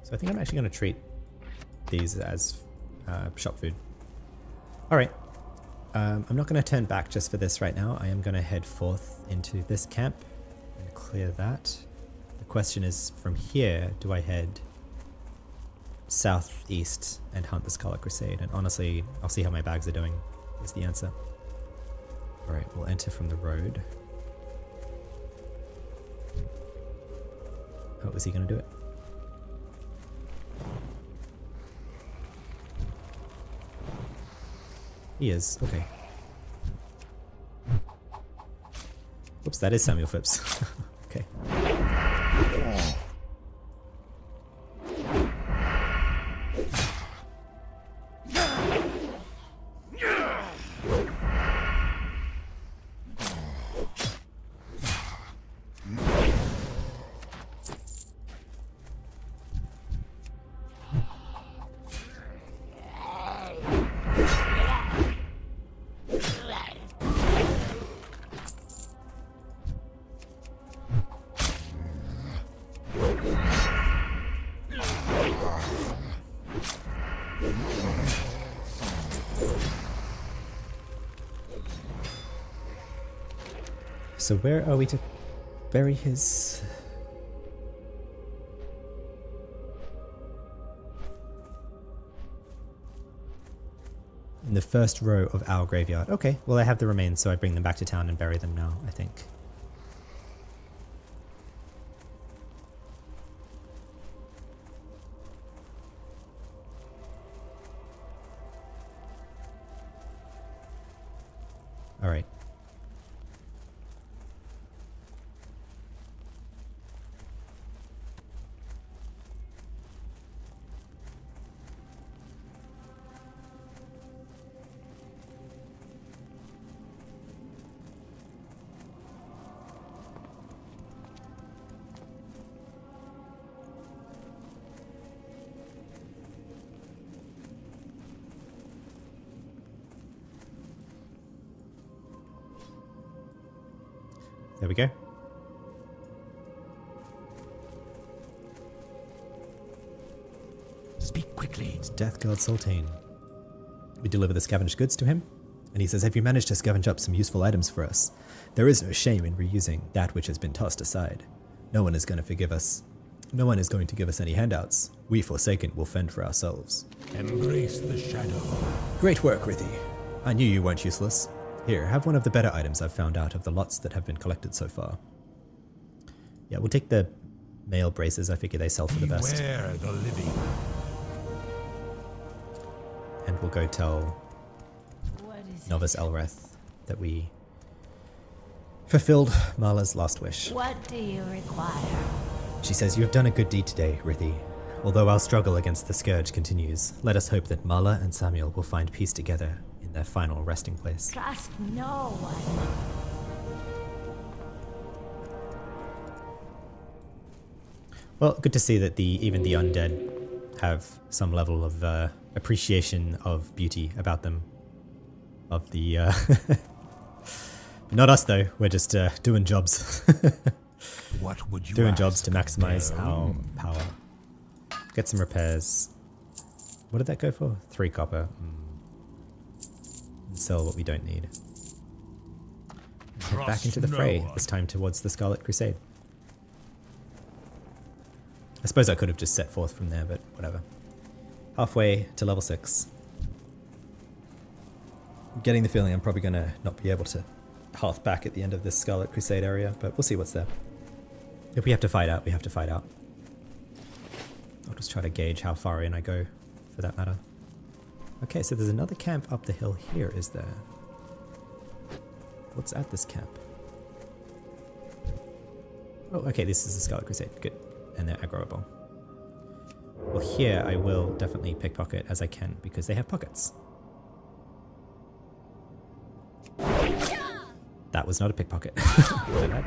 So I think I'm actually going to treat these as shop food. Alright. I'm not going to turn back just for this right now. I am going to head forth into this camp and clear that. The question is, from here, do I head southeast and hunt the Scarlet Crusade? And honestly, I'll see how my bags are doing, is the answer. Alright, we'll enter from the road. Oh, is he going to do it? He is, okay. Oops, that is Samuel Phipps. Okay. So where are we to bury his... In the first row of our graveyard. Okay, well I have the remains, so I bring them back to town and bury them now, I think. Alright. There we go. Speak quickly. It's Death Guard Sultane. We deliver the scavenged goods to him, and he says, have you managed to scavenge up some useful items for us? There is no shame in reusing that which has been tossed aside. No one is going to forgive us. No one is going to give us any handouts. We Forsaken will fend for ourselves. Embrace the shadow. Great work, Rithy. I knew you weren't useless. Here, have one of the better items I've found out of the lots that have been collected so far. Yeah, we'll take the mail braces. I figure they sell for the best. Beware the living. And we'll go tell What is Novice Elreth that we fulfilled Marla's last wish. What do you require? She says, you have done a good deed today, Rithy. Although our struggle against the Scourge continues, let us hope that Marla and Samuel will find peace together in their final resting place. Trust no one. Well, good to see that even the undead have some level of appreciation of beauty about them. Of the... Not us, though. We're just doing jobs. What would you Doing ask? jobs to maximize No. our power. Get some repairs. What did that go for? 3 copper. And sell what we don't need. Head back into the fray, this time towards the Scarlet Crusade. I suppose I could have just set forth from there, but whatever. Halfway to level 6. I'm getting the feeling I'm probably going to not be able to hearth back at the end of this Scarlet Crusade area, but we'll see what's there. If we have to fight out, we have to fight out. I'll just try to gauge how far in I go, for that matter. Okay, so there's another camp up the hill here, is there? What's at this camp? Oh, okay, this is the Scarlet Crusade. Good. And they're aggroable. Well, here I will definitely pickpocket as I can, because they have pockets. That was not a pickpocket. My bad.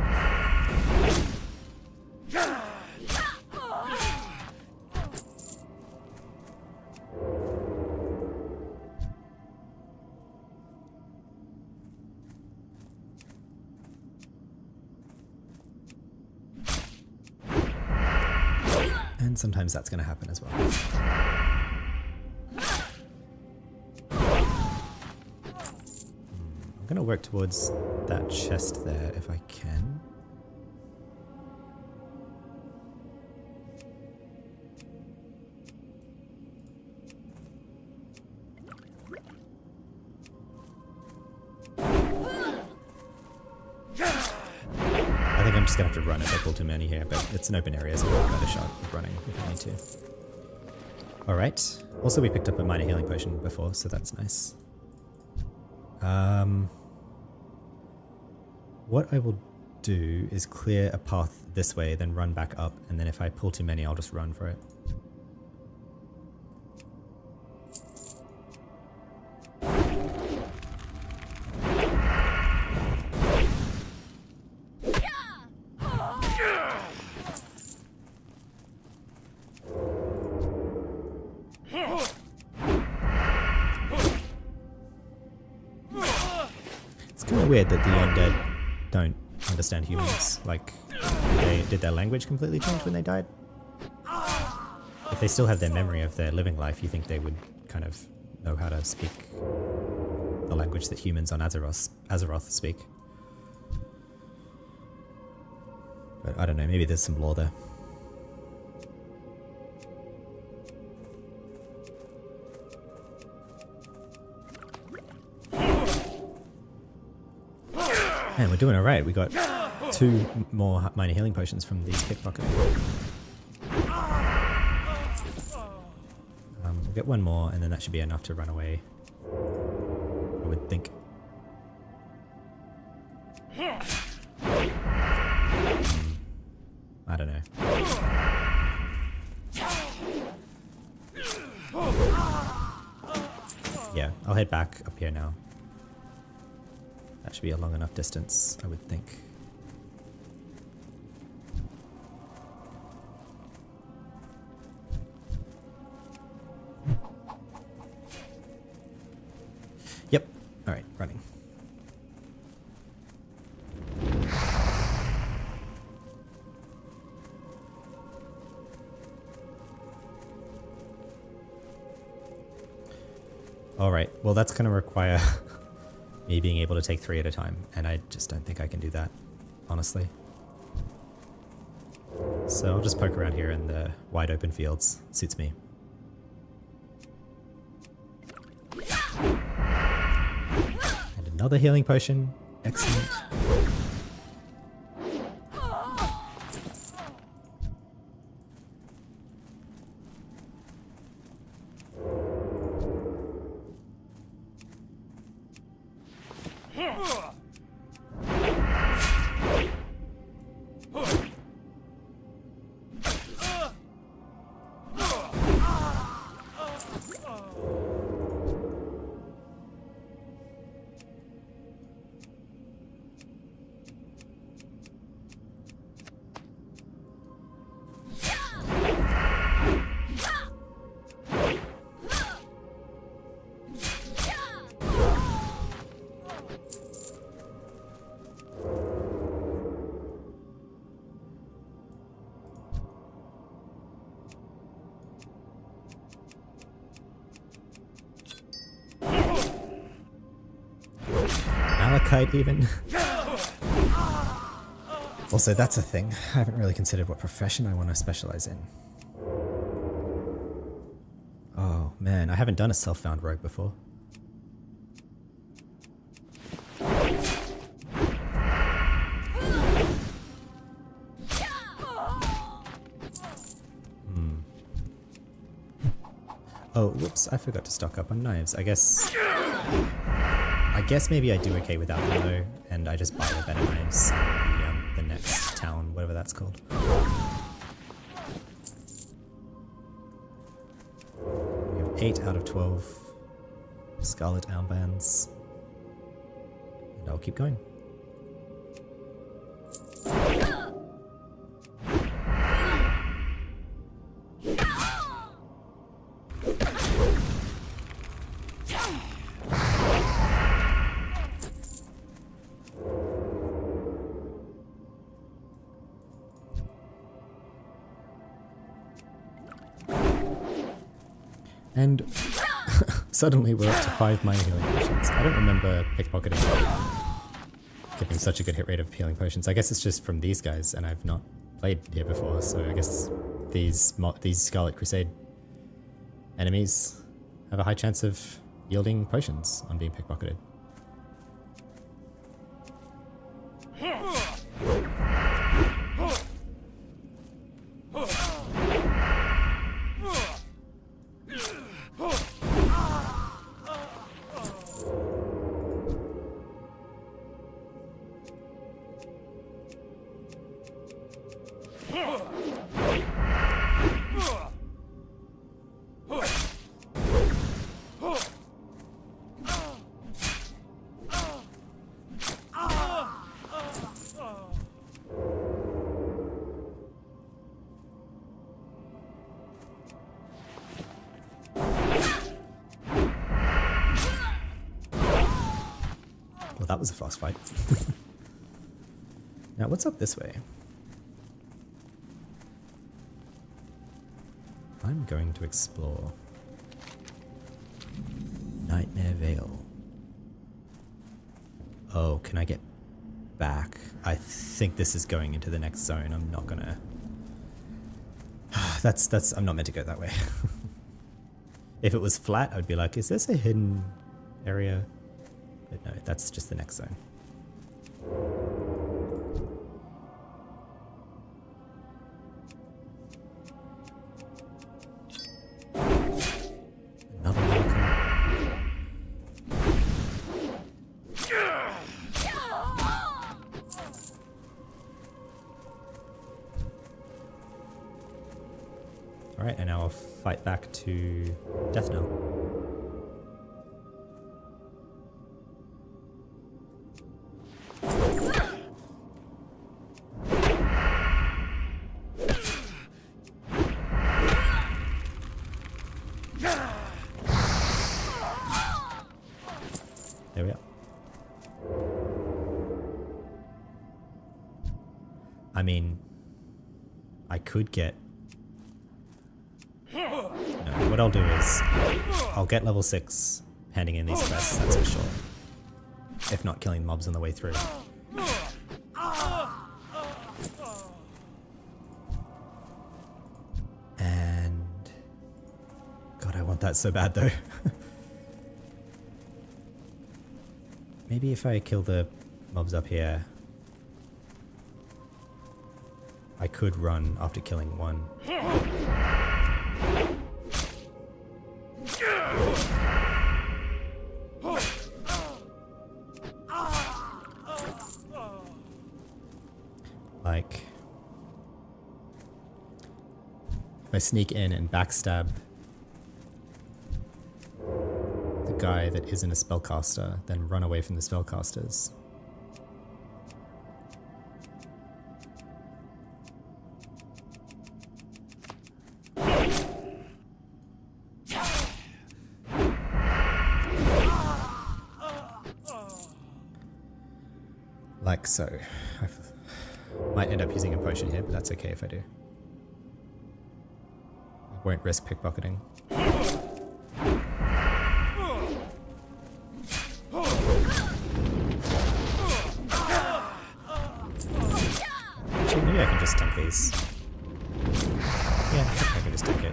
And sometimes that's going to happen as well. going to work towards that chest there if I can. I think I'm just going to have to run if I pull too many here, but it's an open area, so I'll have a better shot of running if I need to. Alright. Also, we picked up a minor healing potion before, so that's nice. What I will do is clear a path this way, then run back up, and then if I pull too many, I'll just run for it. Weird that the undead don't understand humans. Like, did their language completely change when they died? If they still have their memory of their living life, you think they would kind of know how to speak the language that humans on Azeroth speak. But I don't know, maybe there's some lore there. Man, we're doing alright. We got 2 more minor healing potions from the pickpocket. We'll get 1 more, and then that should be enough to run away. I would think. I don't know. Yeah, I'll head back up here now. That should be a long enough distance, I would think. Yep. Alright, running. Alright, well that's going to require me being able to take 3 at a time, and I just don't think I can do that, honestly. So I'll just poke around here in the wide open fields. Suits me. And another healing potion. Excellent. Malachite even. Also, that's a thing. I haven't really considered what profession I want to specialize in. Oh man, I haven't done a self-found rogue before. Oh, whoops, I forgot to stock up on knives. I guess maybe I do okay without them though, and I just buy the better knives in the next town, whatever that's called. We have 8 out of 12 scarlet armbands, and I'll keep going. And Suddenly we're up to 5 minor healing potions. I don't remember pickpocketing giving such a good hit rate of healing potions. I guess it's just from these guys, and I've not played here before, so I guess these Scarlet Crusade enemies have a high chance of yielding potions on being pickpocketed. Well, that was a fast fight. Now, what's up this way? I'm going to explore Nightmare Vale. Oh, can I get back? I think this is going into the next zone. I'm not gonna... I'm not meant to go that way. If it was flat, I'd be like, is this a hidden area? But no, that's just the next zone. Another Malachite. Alright, and now I'll fight back to Death Knell. There we are. I mean, I could get... No, what I'll do is, I'll get level 6 handing in these quests, that's for sure. If not killing mobs on the way through. And... God, I want that so bad though. Maybe if I kill the mobs up here, I could run after killing one. Like, if I sneak in and backstab the guy that isn't a spellcaster, then run away from the spellcasters. Like so. I might end up using a potion here, but that's okay if I do. I won't risk pickpocketing. Actually, maybe I can just tank these. Yeah, I think I can just tank it.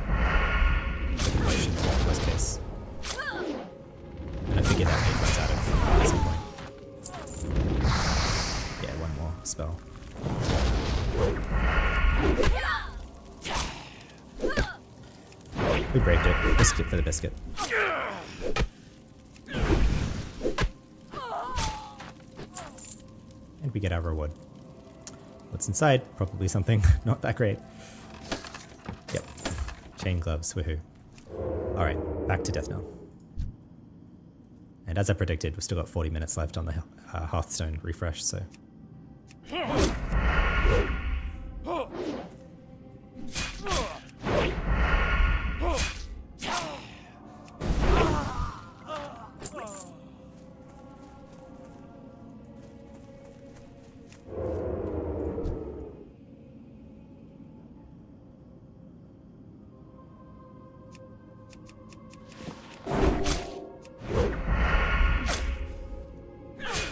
With a potion, worst case. And I figured that mate runs out of at some point. Yeah, one more spell. We braved it. Risked it for the biscuit. And we get our reward. What's inside? Probably something not that great. Yep. Chain gloves, woohoo. Alright, back to Death Knell. And as I predicted, we've still got 40 minutes left on the Hearthstone refresh, so...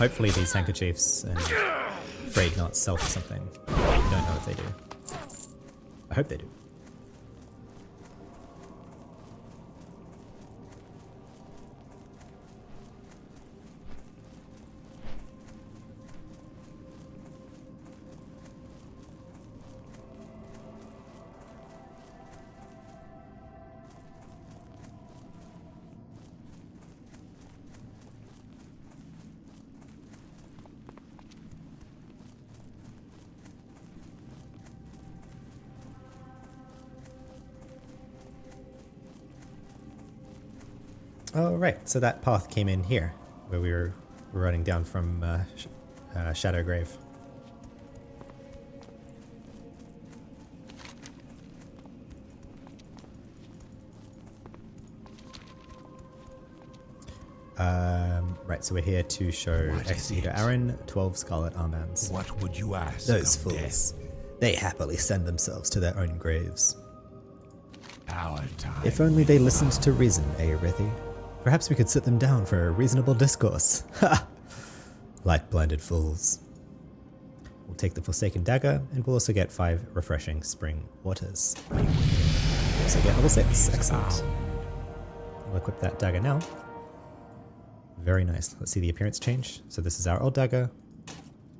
Hopefully these handkerchiefs and frayed knots sell for something. I don't know if they do. I hope they do. Oh, right. So that path came in here, where we were running down from Shadow Grave. Right, so we're here to show What is Executor it? Aaron 12 Scarlet Armbands. What would you ask Those of fools. They happily send themselves to their own graves. death? Our time. If only they listened to reason, Arithi. Perhaps we could sit them down for a reasonable discourse. Ha! Light-blinded fools. We'll take the Forsaken Dagger, and we'll also get 5 refreshing spring waters. So get level 6. Excellent. We'll equip that dagger now. Very nice. Let's see the appearance change. So this is our old dagger.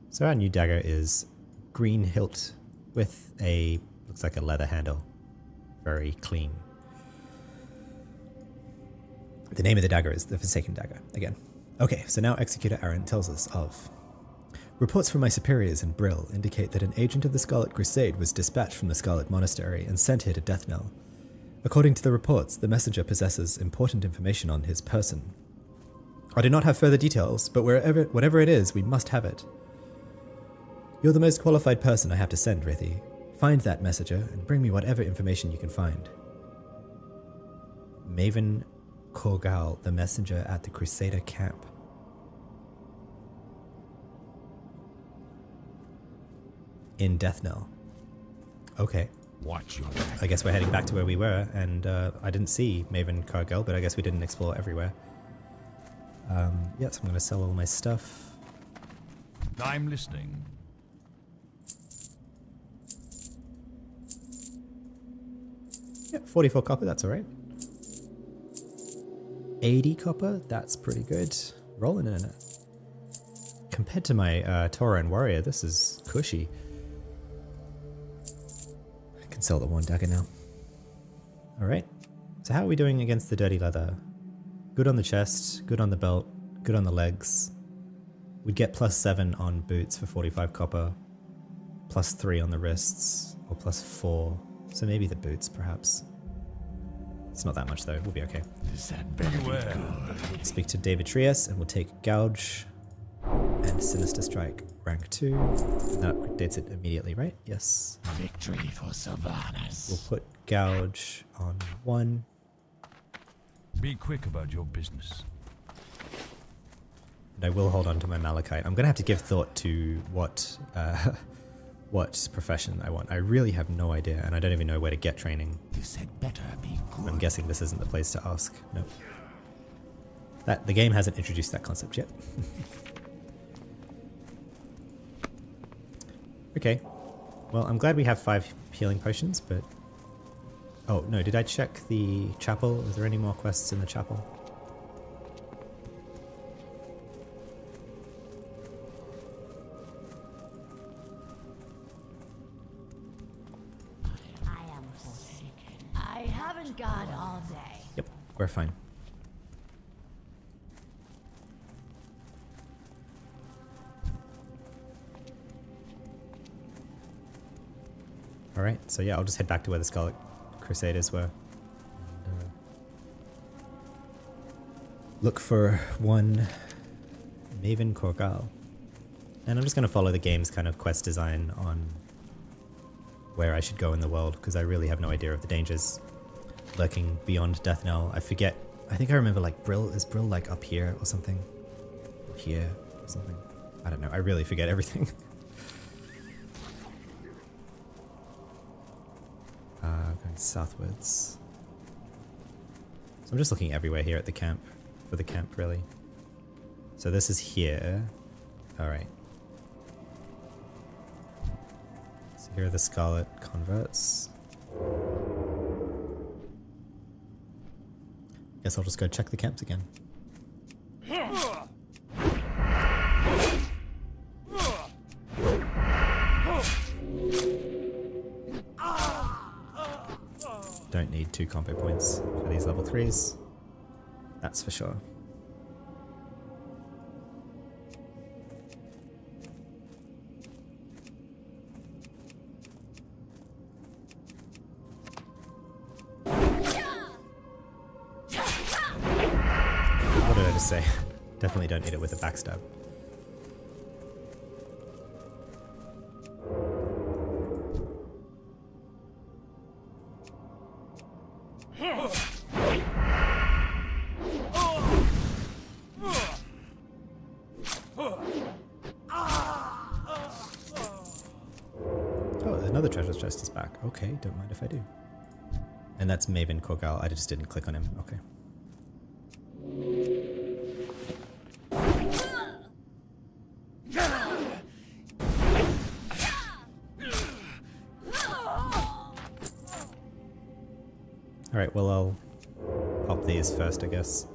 So our new dagger is green hilt with a, looks like a leather handle. Very clean. The name of the dagger is the Forsaken Dagger, again. Okay, so now Executor Aaron tells us of... Reports from my superiors in Brill indicate that an agent of the Scarlet Crusade was dispatched from the Scarlet Monastery and sent here to Deathnell. According to the reports, the messenger possesses important information on his person. I do not have further details, but whatever it is, we must have it. You're the most qualified person I have to send, Rithi. Find that messenger and bring me whatever information you can find. Maven Korgal, the messenger at the Crusader camp. In Deathnell. Okay. Watch your back. I guess we're heading back to where we were, and I didn't see Maven Cargill, but I guess we didn't explore everywhere. Yeah, so I'm going to sell all my stuff. I'm listening. Yeah, 44 copper, that's alright. 80 copper, that's pretty good. Rolling in it. Compared to my Tauren Warrior, this is cushy. I can sell the one dagger now. Alright, so how are we doing against the dirty leather? Good on the chest, good on the belt, good on the legs. We'd get +7 on boots for 45 copper, +3 on the wrists, or +4. So maybe the boots, perhaps. It's not that much though, we'll be okay. Is that better? Beware. Speak to David Trias and we'll take Gouge and Sinister Strike, rank 2. And that updates it immediately, right? Yes. Victory for Sylvanas. We'll put Gouge on 1. Be quick about your business. And I will hold on to my Malachite. I'm going to have to give thought to what profession I want. I really have no idea, and I don't even know where to get training. This had better be good. I'm guessing this isn't the place to ask. Nope. The game hasn't introduced that concept yet. Okay. Well, I'm glad we have 5 healing potions, but... Oh, no, did I check the chapel? Is there any more quests in the chapel? I am forsaken. I haven't got all day. Yep, we're fine. Alright, so yeah, I'll just head back to where the Scarlet Crusaders were. And, look for one Maven Korgal. And I'm just going to follow the game's kind of quest design on where I should go in the world, because I really have no idea of the dangers lurking beyond Deathnell. I forget. I think I remember like Brill. Is Brill like up here or something? Or here or something? I don't know. I really forget everything. Going southwards. So I'm just looking everywhere here at the camp. For the camp, really. So this is here. Alright. So here are the Scarlet converts. Guess I'll just go check the camps again. Don't need 2 combo points for these level 3s. That's for sure. What did I just say? Definitely don't need it with a backstab. Oh, another treasure chest is back. Okay, don't mind if I do. And that's Maven Korgal. I just didn't click on him. Okay. Alright, well I'll pop these first, I guess.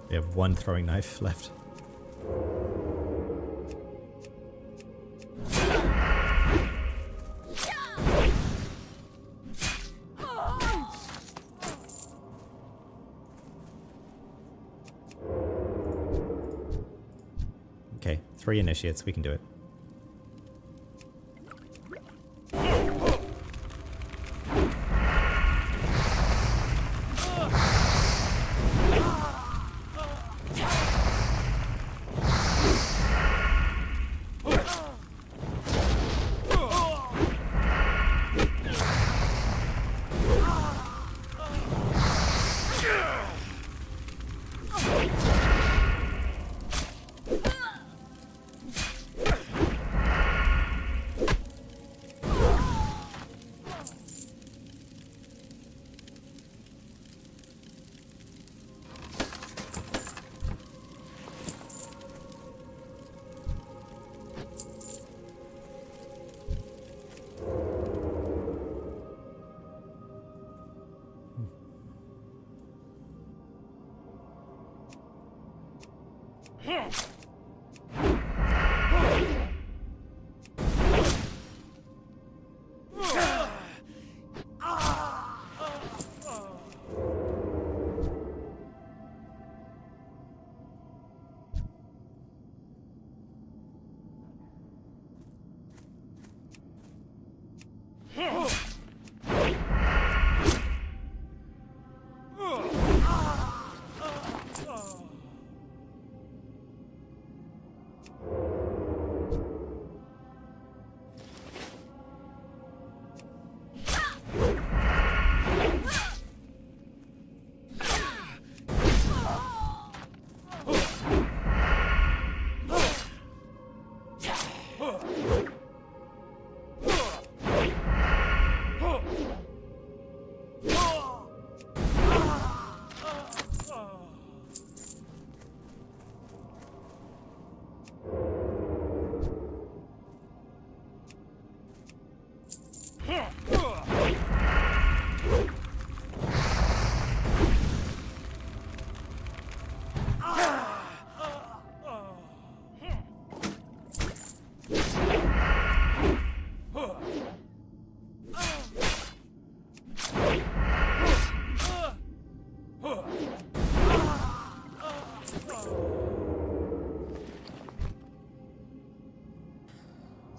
We have 1 throwing knife left. Okay, 3 initiates, we can do it.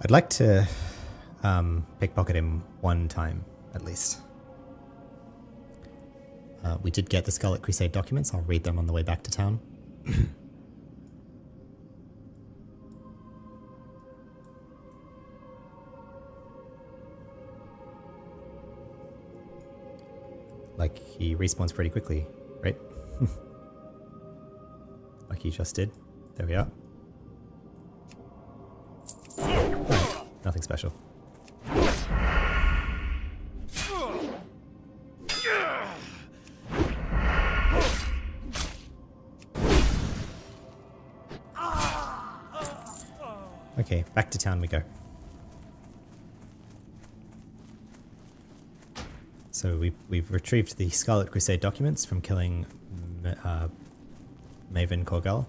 I'd like to pickpocket him 1 time, at least. We did get the Scarlet Crusade documents. I'll read them on the way back to town. Like, he respawns pretty quickly, right? Like he just did. There we are. nothing special. Okay, back to town we go. So we've retrieved the Scarlet Crusade documents from killing Maven Corgal,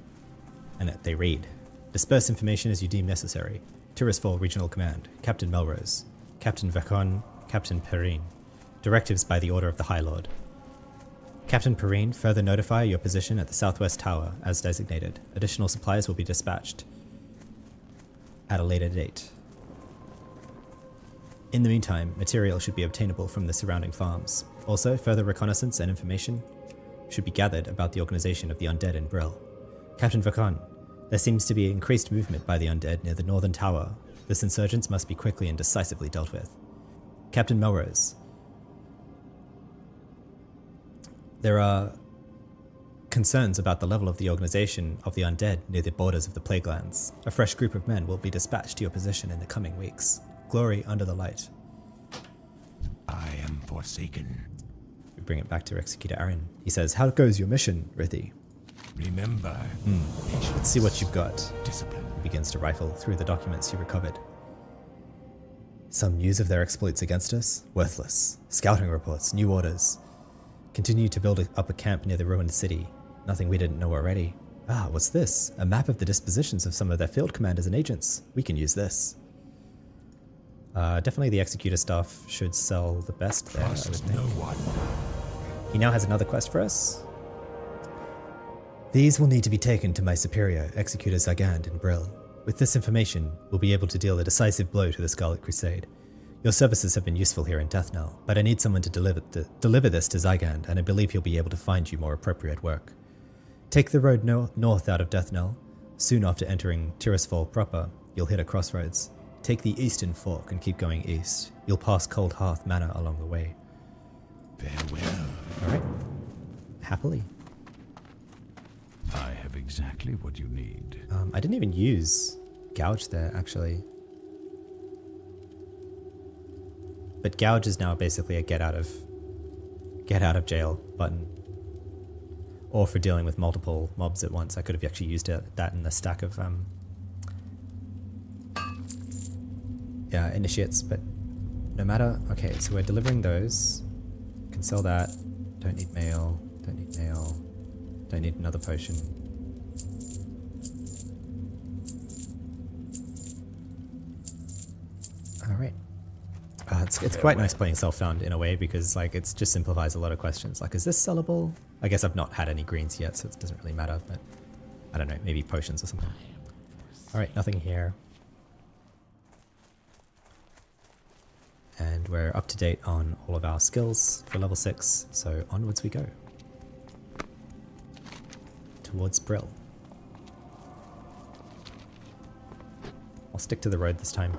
and they read: disperse information as you deem necessary. Tirisfal Regional Command, Captain Melrose, Captain Vacon, Captain Perrine. Directives by the order of the High Lord. Captain Perrine, further notify your position at the Southwest Tower as designated. Additional supplies will be dispatched at a later date. In the meantime, material should be obtainable from the surrounding farms. Also, further reconnaissance and information should be gathered about the organization of the Undead in Brill. Captain Vacon, there seems to be increased movement by the Undead near the northern tower. This insurgence must be quickly and decisively dealt with. Captain Melrose, there are concerns about the level of the organization of the Undead near the borders of the Plague Lands. A fresh group of men will be dispatched to your position in the coming weeks. Glory under the light. I am forsaken. We bring it back to Executor Aaron. He says, how goes your mission, Rithi? Remember, Let's see what you've got. discipline. He begins to rifle through the documents you recovered. Some news of their exploits against us? Worthless. Scouting reports, new orders. Continue to build up a camp near the ruined city. Nothing we didn't know already. Ah, what's this? A map of the dispositions of some of their field commanders and agents. We can use this. Definitely the Executor staff should sell the best there, I would Trust think. no one. He now has another quest for us. These will need to be taken to my superior, Executor Zagand in Brill. With this information, we'll be able to deal a decisive blow to the Scarlet Crusade. Your services have been useful here in Deathnell, but I need someone to deliver this to Zygand, and I believe he'll be able to find you more appropriate work. Take the road north out of Deathnell. Soon after entering Tirisfal proper, you'll hit a crossroads. Take the eastern fork and keep going east. You'll pass Cold Hearth Manor along the way. Farewell. Alright. Happily. I have exactly what you need. I didn't even use Gouge there, actually. But Gouge is now basically a get out of jail button. Or for dealing with multiple mobs at once. I could have actually used that in the stack of initiates, but no matter. Okay, so we're delivering those. Can sell that. Don't need mail. Don't need mail. Don't need another potion. Alright. It's quite nice playing self-found in a way because like it just simplifies a lot of questions. Like, is this sellable? I guess I've not had any greens yet, so it doesn't really matter, but I don't know, maybe potions or something. Alright, nothing here. And we're up to date on all of our skills for level 6, so onwards we go. Towards Brill. I'll stick to the road this time.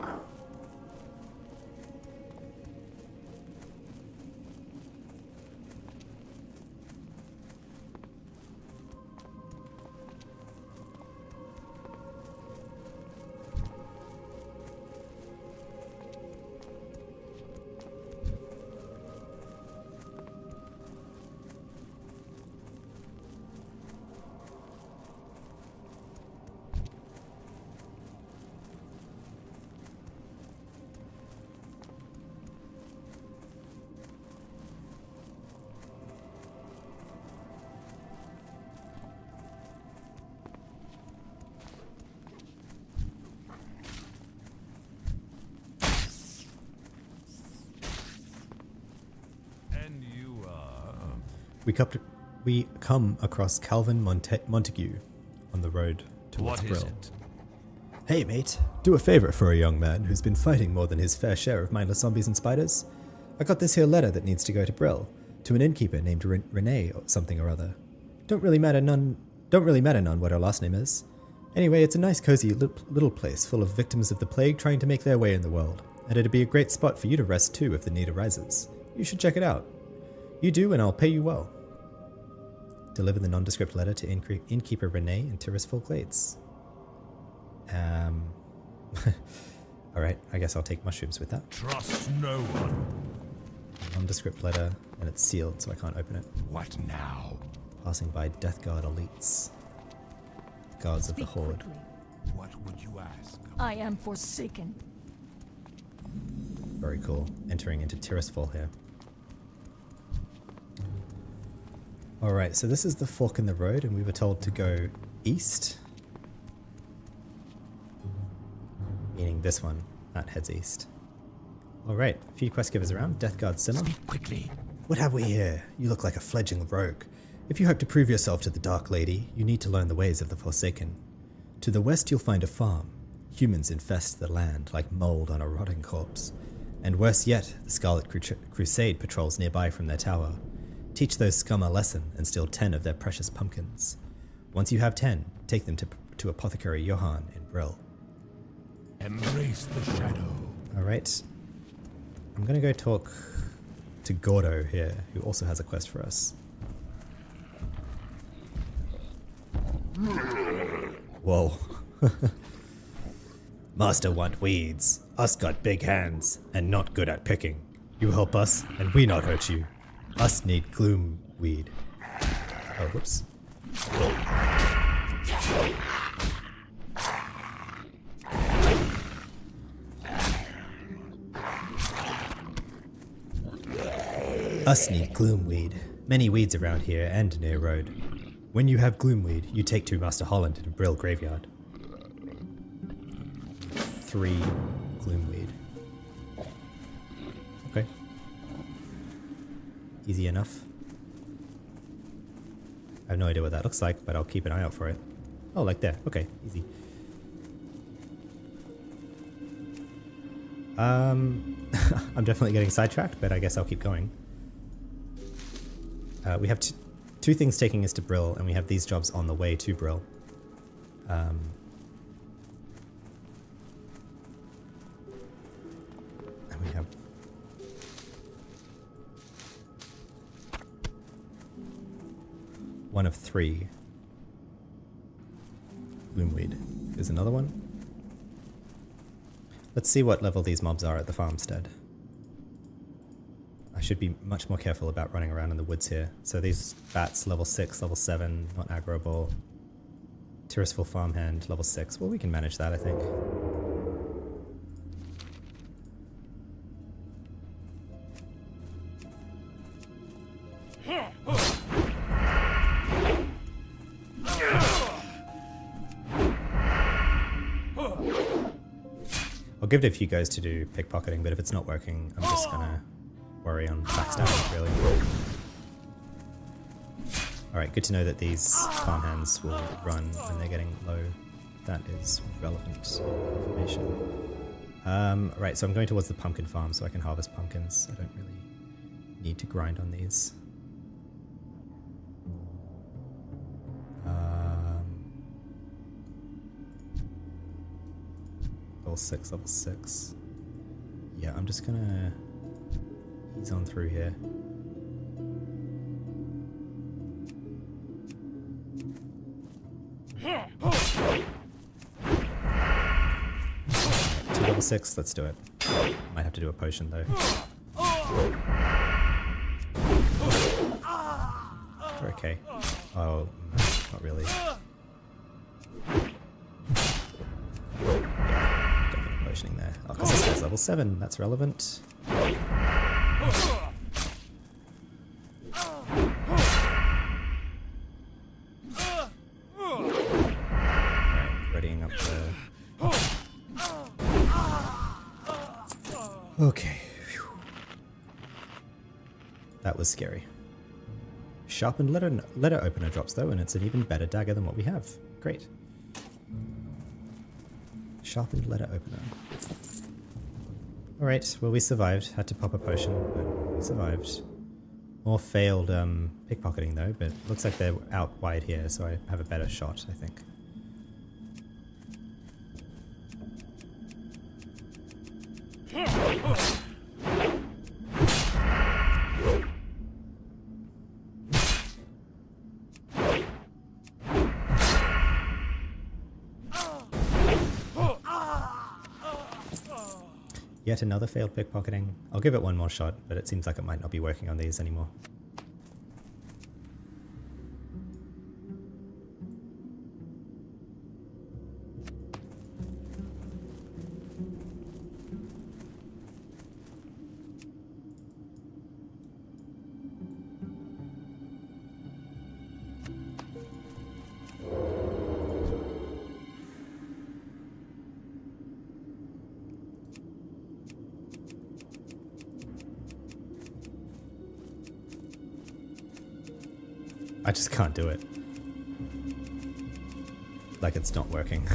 We come across Calvin Montague on the road towards What Brill. is it? Hey mate, do a favor for a young man who's been fighting more than his fair share of mindless zombies and spiders. I got this here letter that needs to go to Brill, to an innkeeper named Renee or something or other. Don't really matter none what her last name is. Anyway, it's a nice cozy little place full of victims of the plague trying to make their way in the world, and it'd be a great spot for you to rest too if the need arises. You should check it out. You do, and I'll pay you well. Deliver the nondescript letter to Innkeeper Renee in Tirisfal Glades. Alright, I guess I'll take mushrooms with that. Trust no one. Nondescript letter, and it's sealed, so I can't open it. What now? Passing by Death Guard elites. Guards of the Speak Horde. quickly. What would you ask? I am forsaken. Very cool. Entering into Tirisfal here. Alright, so this is the fork in the road, and we were told to go east. Meaning this one. That heads east. Alright, a few quest givers around. Death Guard Sinner. Speak quickly. What have we here? You look like a fledgling rogue. If you hope to prove yourself to the Dark Lady, you need to learn the ways of the Forsaken. To the west you'll find a farm. Humans infest the land like mold on a rotting corpse. And worse yet, the Scarlet Crusade patrols nearby from their tower. Teach those scum a lesson and steal 10 of their precious pumpkins. Once you have 10, take them to Apothecary Johann in Brill. Embrace the shadow. Alright. I'm gonna go talk to Gordo here, who also has a quest for us. Whoa. Master want weeds. Us got big hands, and not good at picking. You help us, and we not hurt you. Us need gloom weed. Oh, whoops. Us need gloomweed. Many weeds around here and near road. When you have gloomweed, you take to Master Holland in Brill Graveyard. 3 gloomweed. Okay. Easy enough. I have no idea what that looks like, but I'll keep an eye out for it. Oh, like there. Okay, easy. I'm definitely getting sidetracked, but I guess I'll keep going. We have two things taking us to Brill, and we have these jobs on the way to Brill. And we have one of 3. Gloomweed. There's another one. Let's see what level these mobs are at the farmstead. I should be much more careful about running around in the woods here. So these bats, level 6, level 7, not aggroable. Tirisfal farmhand, level 6. Well, we can manage that, I think. I'll give it a few goes to do pickpocketing, but if it's not working, I'm just gonna worry on backstabbing, really. Alright, good to know that these farmhands will run when they're getting low. That is relevant information. Right, so I'm going towards the pumpkin farm so I can harvest pumpkins. I don't really need to grind on these. Level 6, level 6. Yeah, I'm just gonna ease on through here. To level 6, let's do it. Might have to do a potion though. We're okay. Oh, no, not really. Definitely potioning there. Oh, because this guy's level 7, that's relevant. Okay. Whew. That was scary. Sharpened letter opener drops though, and it's an even better dagger than what we have. Great. Sharpened letter opener. Alright, well we survived. Had to pop a potion, but we survived. More failed pickpocketing though, but looks like they're out wide here, so I have a better shot, I think. Yet another failed pickpocketing. I'll give it one more shot, but it seems like it might not be working on these anymore. I just can't do it. Like it's not working.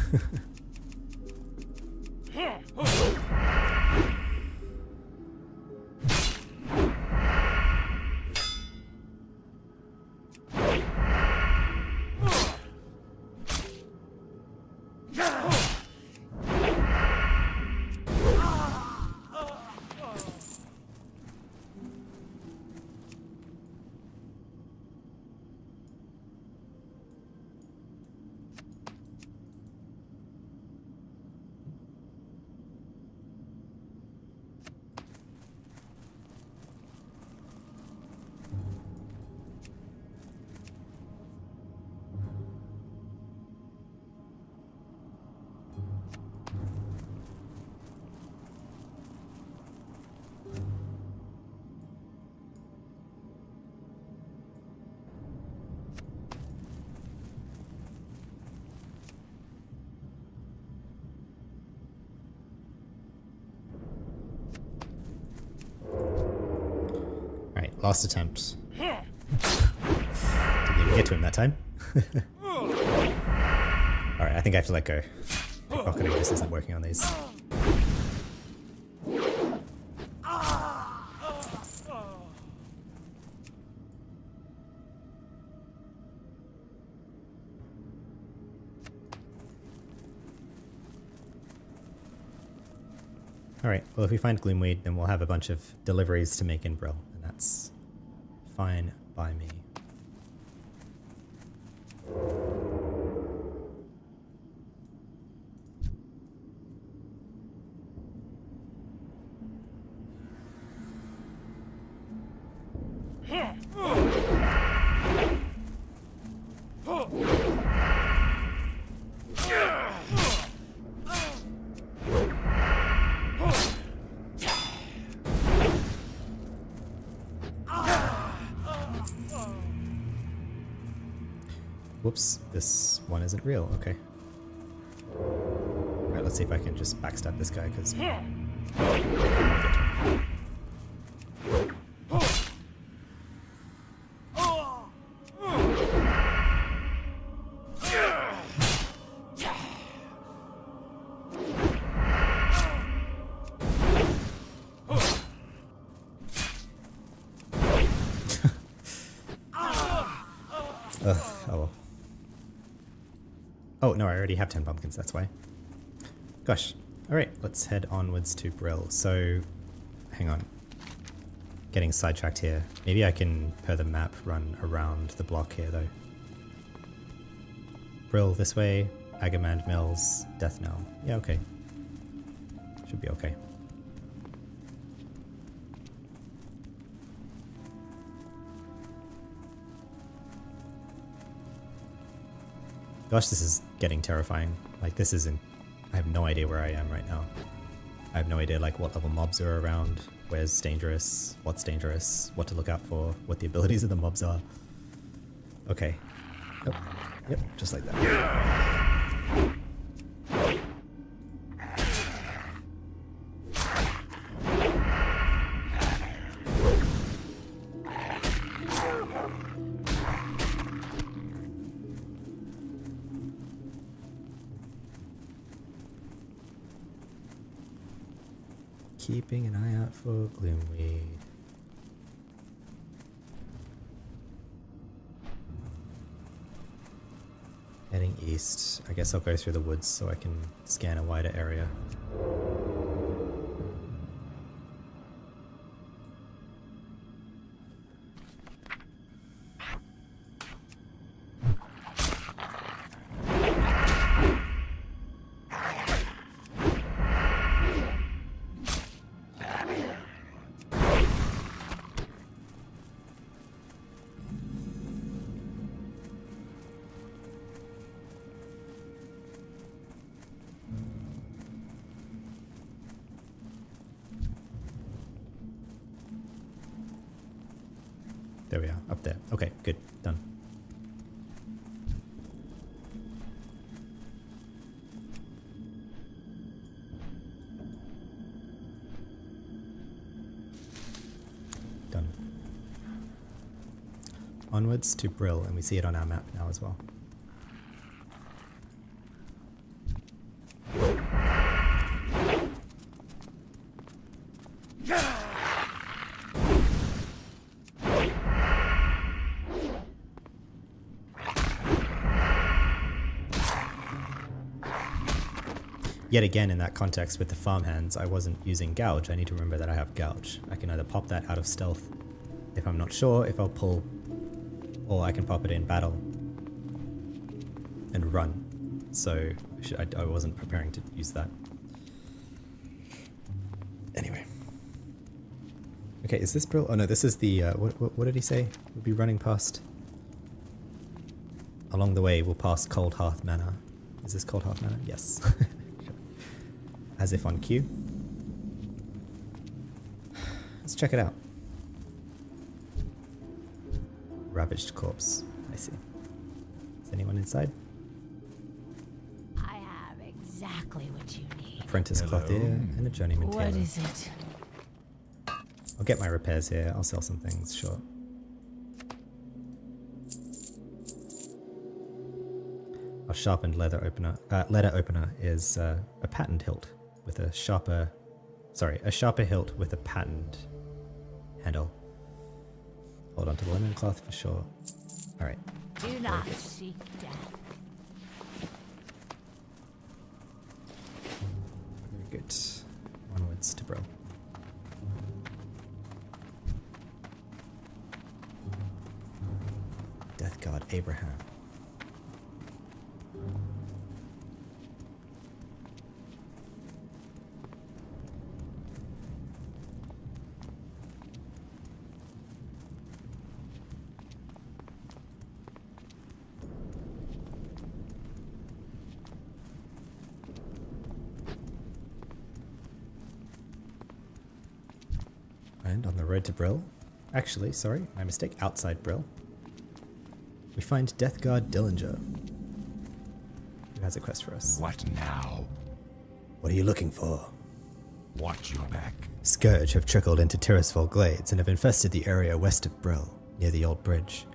Last attempt. Didn't even get to him that time. Alright, I think I have to let go. Pickpocketing just isn't working on these. Alright, well if we find Gloomweed, then we'll have a bunch of deliveries to make in Brill, and that's fine by me. Whoops, this one isn't real. Okay. Alright, let's see if I can just backstab this guy, because... Oh, no, I already have 10 pumpkins, that's why. Gosh. Alright, let's head onwards to Brill. So, hang on. Getting sidetracked here. Maybe I can, per the map, run around the block here, though. Brill this way, Agamand Mills, Death Knell. Yeah, okay. Should be okay. Gosh, this is getting terrifying. Like, this isn't... I have no idea where I am right now. I have no idea, like, what level mobs are around, where's dangerous, what to look out for, what the abilities of the mobs are. Okay. Yep, yep, just like that. Keeping an eye out for Gloomweed. Heading east. I guess I'll go through the woods so I can scan a wider area. There we are, up there. Okay, good, done. Done. Onwards to Brill, and we see it on our map now as well. Yet again, in that context with the farmhands, I wasn't using Gouge. I need to remember that I have Gouge. I can either pop that out of stealth if I'm not sure if I'll pull, or I can pop it in battle and run. So I wasn't preparing to use that. Anyway. Okay, is this Brill? Oh no, this is the, what did he say? We'll be running past. Along the way, we'll pass Cold Hearth Manor. Is this Cold Hearth Manor? Yes. As if on cue. Let's check it out. Ravaged corpse. I see. Is anyone inside? I have exactly what you need. Apprentice clothier and a journeyman tailor. What is it? I'll get my repairs here. I'll sell some things, sure. Our sharpened leather opener is a patterned hilt with a sharper hilt with a patterned handle. Hold on to the linen cloth for sure. All right. Do not seek death. Very good. Onwards to Brill. Death God Abraham. And on the road to Brill, actually, sorry, my mistake, outside Brill, we find Death Guard Dillinger, who has a quest for us. What now? What are you looking for? Watch your back. Scourge have trickled into Tirisfal Glades and have infested the area west of Brill, near the old bridge.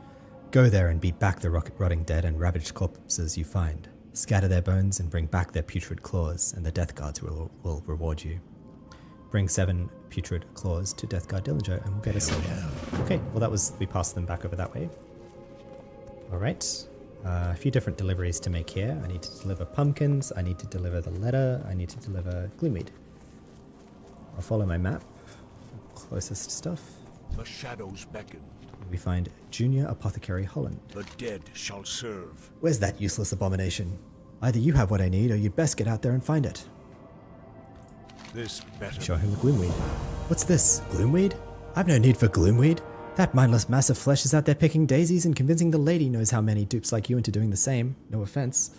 Go there and beat back the rotting dead and ravaged corpses you find. Scatter their bones and bring back their putrid claws, and the Death Guards will reward you. Bring 7 putrid claws to Death Guard Dillinger and we'll get a silver. Okay, well we passed them back over that way. Alright, a few different deliveries to make here. I need to deliver pumpkins, I need to deliver the letter, I need to deliver gloomweed. I'll follow my map for closest stuff. The shadows beckon. We find Junior Apothecary Holland. The dead shall serve. Where's that useless abomination? Either you have what I need or you'd best get out there and find it. This better. Show him the gloomweed. What's this? Gloomweed? I've no need for gloomweed. That mindless mass of flesh is out there picking daisies and convincing the lady knows how many dupes like you into doing the same. No offense.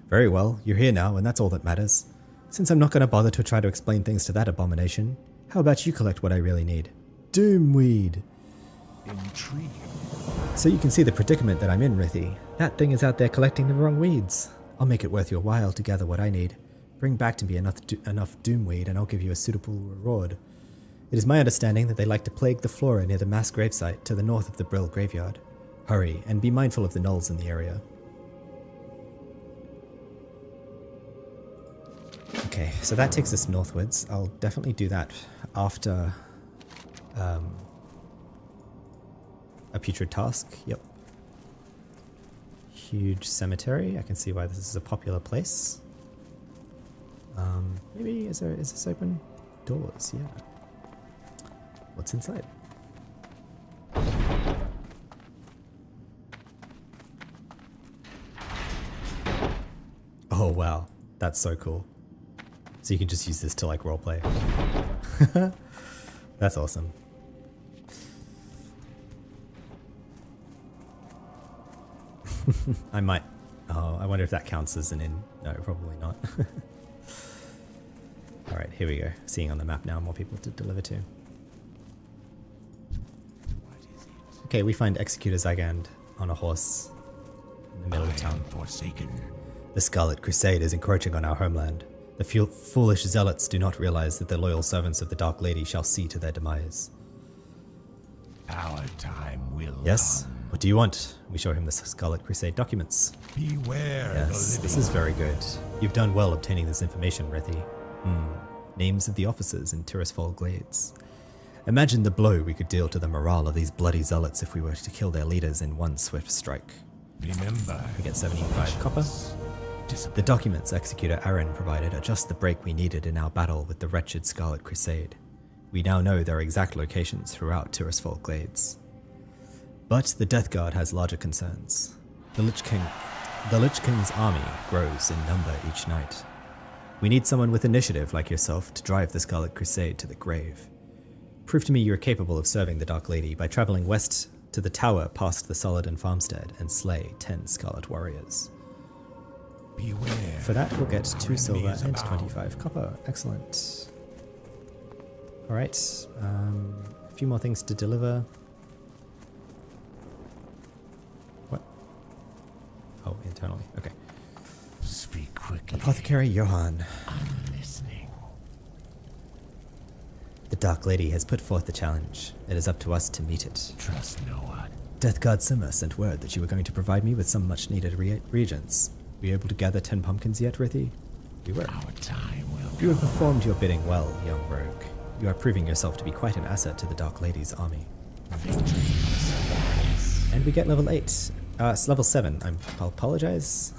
Very well, you're here now and that's all that matters. Since I'm not going to bother to try to explain things to that abomination, how about you collect what I really need? Doomweed. Intriguing. So you can see the predicament that I'm in, Rithie. That thing is out there collecting the wrong weeds. I'll make it worth your while to gather what I need. Bring back to me enough doomweed and I'll give you a suitable reward. It is my understanding that they like to plague the flora near the mass gravesite to the north of the Brill graveyard. Hurry, and be mindful of the gnolls in the area. Okay, so that takes us northwards. I'll definitely do that after a putrid task. Yep. Huge cemetery. I can see why this is a popular place. Maybe is this open? Doors, yeah. What's inside? Oh wow, that's so cool. So you can just use this to like roleplay. That's awesome. I might. Oh, I wonder if that counts as an inn. No, probably not. Alright, here we go. Seeing on the map now more people to deliver to. Okay, we find Executor Zygand on a horse in the middle of town. Forsaken. The Scarlet Crusade is encroaching on our homeland. The foolish zealots do not realize that the loyal servants of the Dark Lady shall see to their demise. Our time will Yes? come. What do you want? We show him the Scarlet Crusade documents. Beware Yes, the this living. is very good. You've done well obtaining this information, Rethi. Names of the officers in Tirisfal Glades. Imagine the blow we could deal to the morale of these bloody zealots if we were to kill their leaders in one swift strike. Remember. We get 75 copper. The documents Executor Aaron provided are just the break we needed in our battle with the wretched Scarlet Crusade. We now know their exact locations throughout Tirisfal Glades. But the Death Guard has larger concerns. The Lich King's army grows in number each night. We need someone with initiative like yourself to drive the Scarlet Crusade to the grave. Prove to me you are capable of serving the Dark Lady by traveling west to the tower past the Soladin farmstead and slay 10 Scarlet Warriors. Beware. For that, we'll get 2 silver enemies and abound. 25 copper. Excellent. Alright, a few more things to deliver. What? Oh, internally. Okay. Speak quickly. Apothecary Johann. I'm listening. The Dark Lady has put forth the challenge. It is up to us to meet it. Trust no one. Death Guard Simmer sent word that you were going to provide me with some much-needed reagents. Were you able to gather 10 pumpkins yet, Rithi? We were. Our time will You have performed your bidding well, young rogue. You are proving yourself to be quite an asset to the Dark Lady's army. And we get level 8. It's level 7. I'll apologize.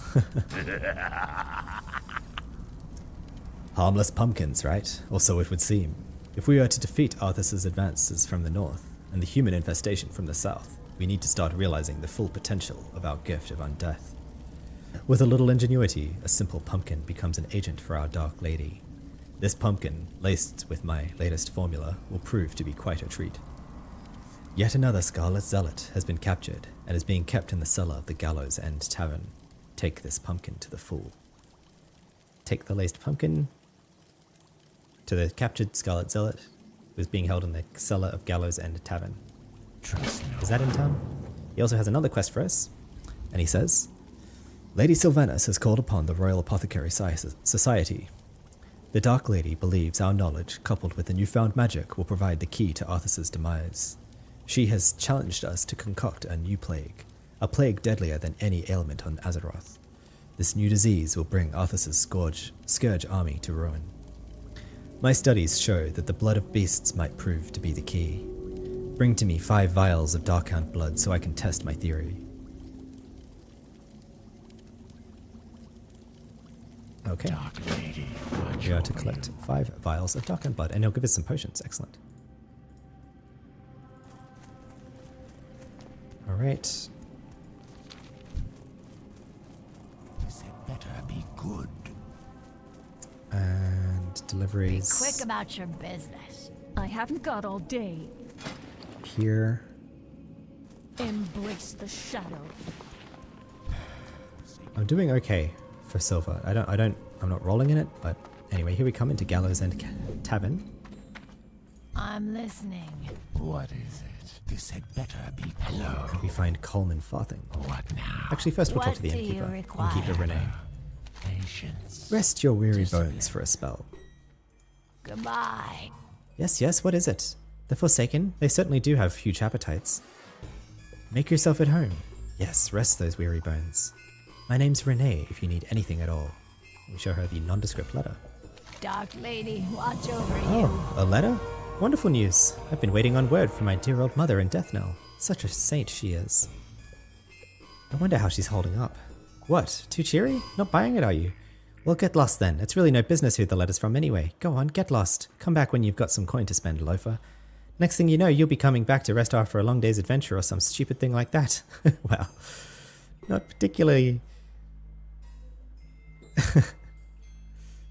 Harmless pumpkins, right? Or so it would seem. If we are to defeat Arthas's advances from the north, and the human infestation from the south, we need to start realizing the full potential of our gift of undeath. With a little ingenuity, a simple pumpkin becomes an agent for our Dark Lady. This pumpkin, laced with my latest formula, will prove to be quite a treat. Yet another Scarlet Zealot has been captured and is being kept in the cellar of the Gallows End Tavern. Take this pumpkin to the fool. Take the laced pumpkin to the captured Scarlet Zealot, who is being held in the cellar of Gallows End Tavern. trust no Is that in town? He also has another quest for us, and he says, Lady Sylvanas has called upon the Royal Apothecary Society. The Dark Lady believes our knowledge, coupled with the newfound magic, will provide the key to Arthas's demise. She has challenged us to concoct a new plague, a plague deadlier than any ailment on Azeroth. This new disease will bring Arthas's scourge army to ruin. My studies show that the blood of beasts might prove to be the key. Bring to me 5 vials of Darkhound blood so I can test my theory. Okay. Dark Lady. watch We are to over collect you. 5 vials of Darkhound blood, and he'll give us some potions. Excellent. Alright. This had better be good. And Be deliveries quick about your business. I haven't got all day. here. Embrace the shadow. I'm doing okay for silver. I'm not rolling in it, but anyway, here we come into Gallows End Tavern. I'm listening. What is it? This had better be hello. We find Coleman Farthing. What now? Actually, first we'll talk What to the do you innkeeper. require? Innkeeper Renee. Patience. Rest your weary bones for a spell. Goodbye. Yes, what is it? The Forsaken? They certainly do have huge appetites. Make yourself at home. Yes, rest those weary bones. My name's Renee, if you need anything at all. We show her the nondescript letter. Dark Lady, watch over you. Oh, a letter? Wonderful news. I've been waiting on word from my dear old mother in Deathnell. Such a saint she is. I wonder how she's holding up. What, too cheery? Not buying it, are you? Well, get lost then. It's really no business who the letter's from anyway. Go on, get lost. Come back when you've got some coin to spend, loafer. Next thing you know, you'll be coming back to rest after a long day's adventure or some stupid thing like that. Well, not particularly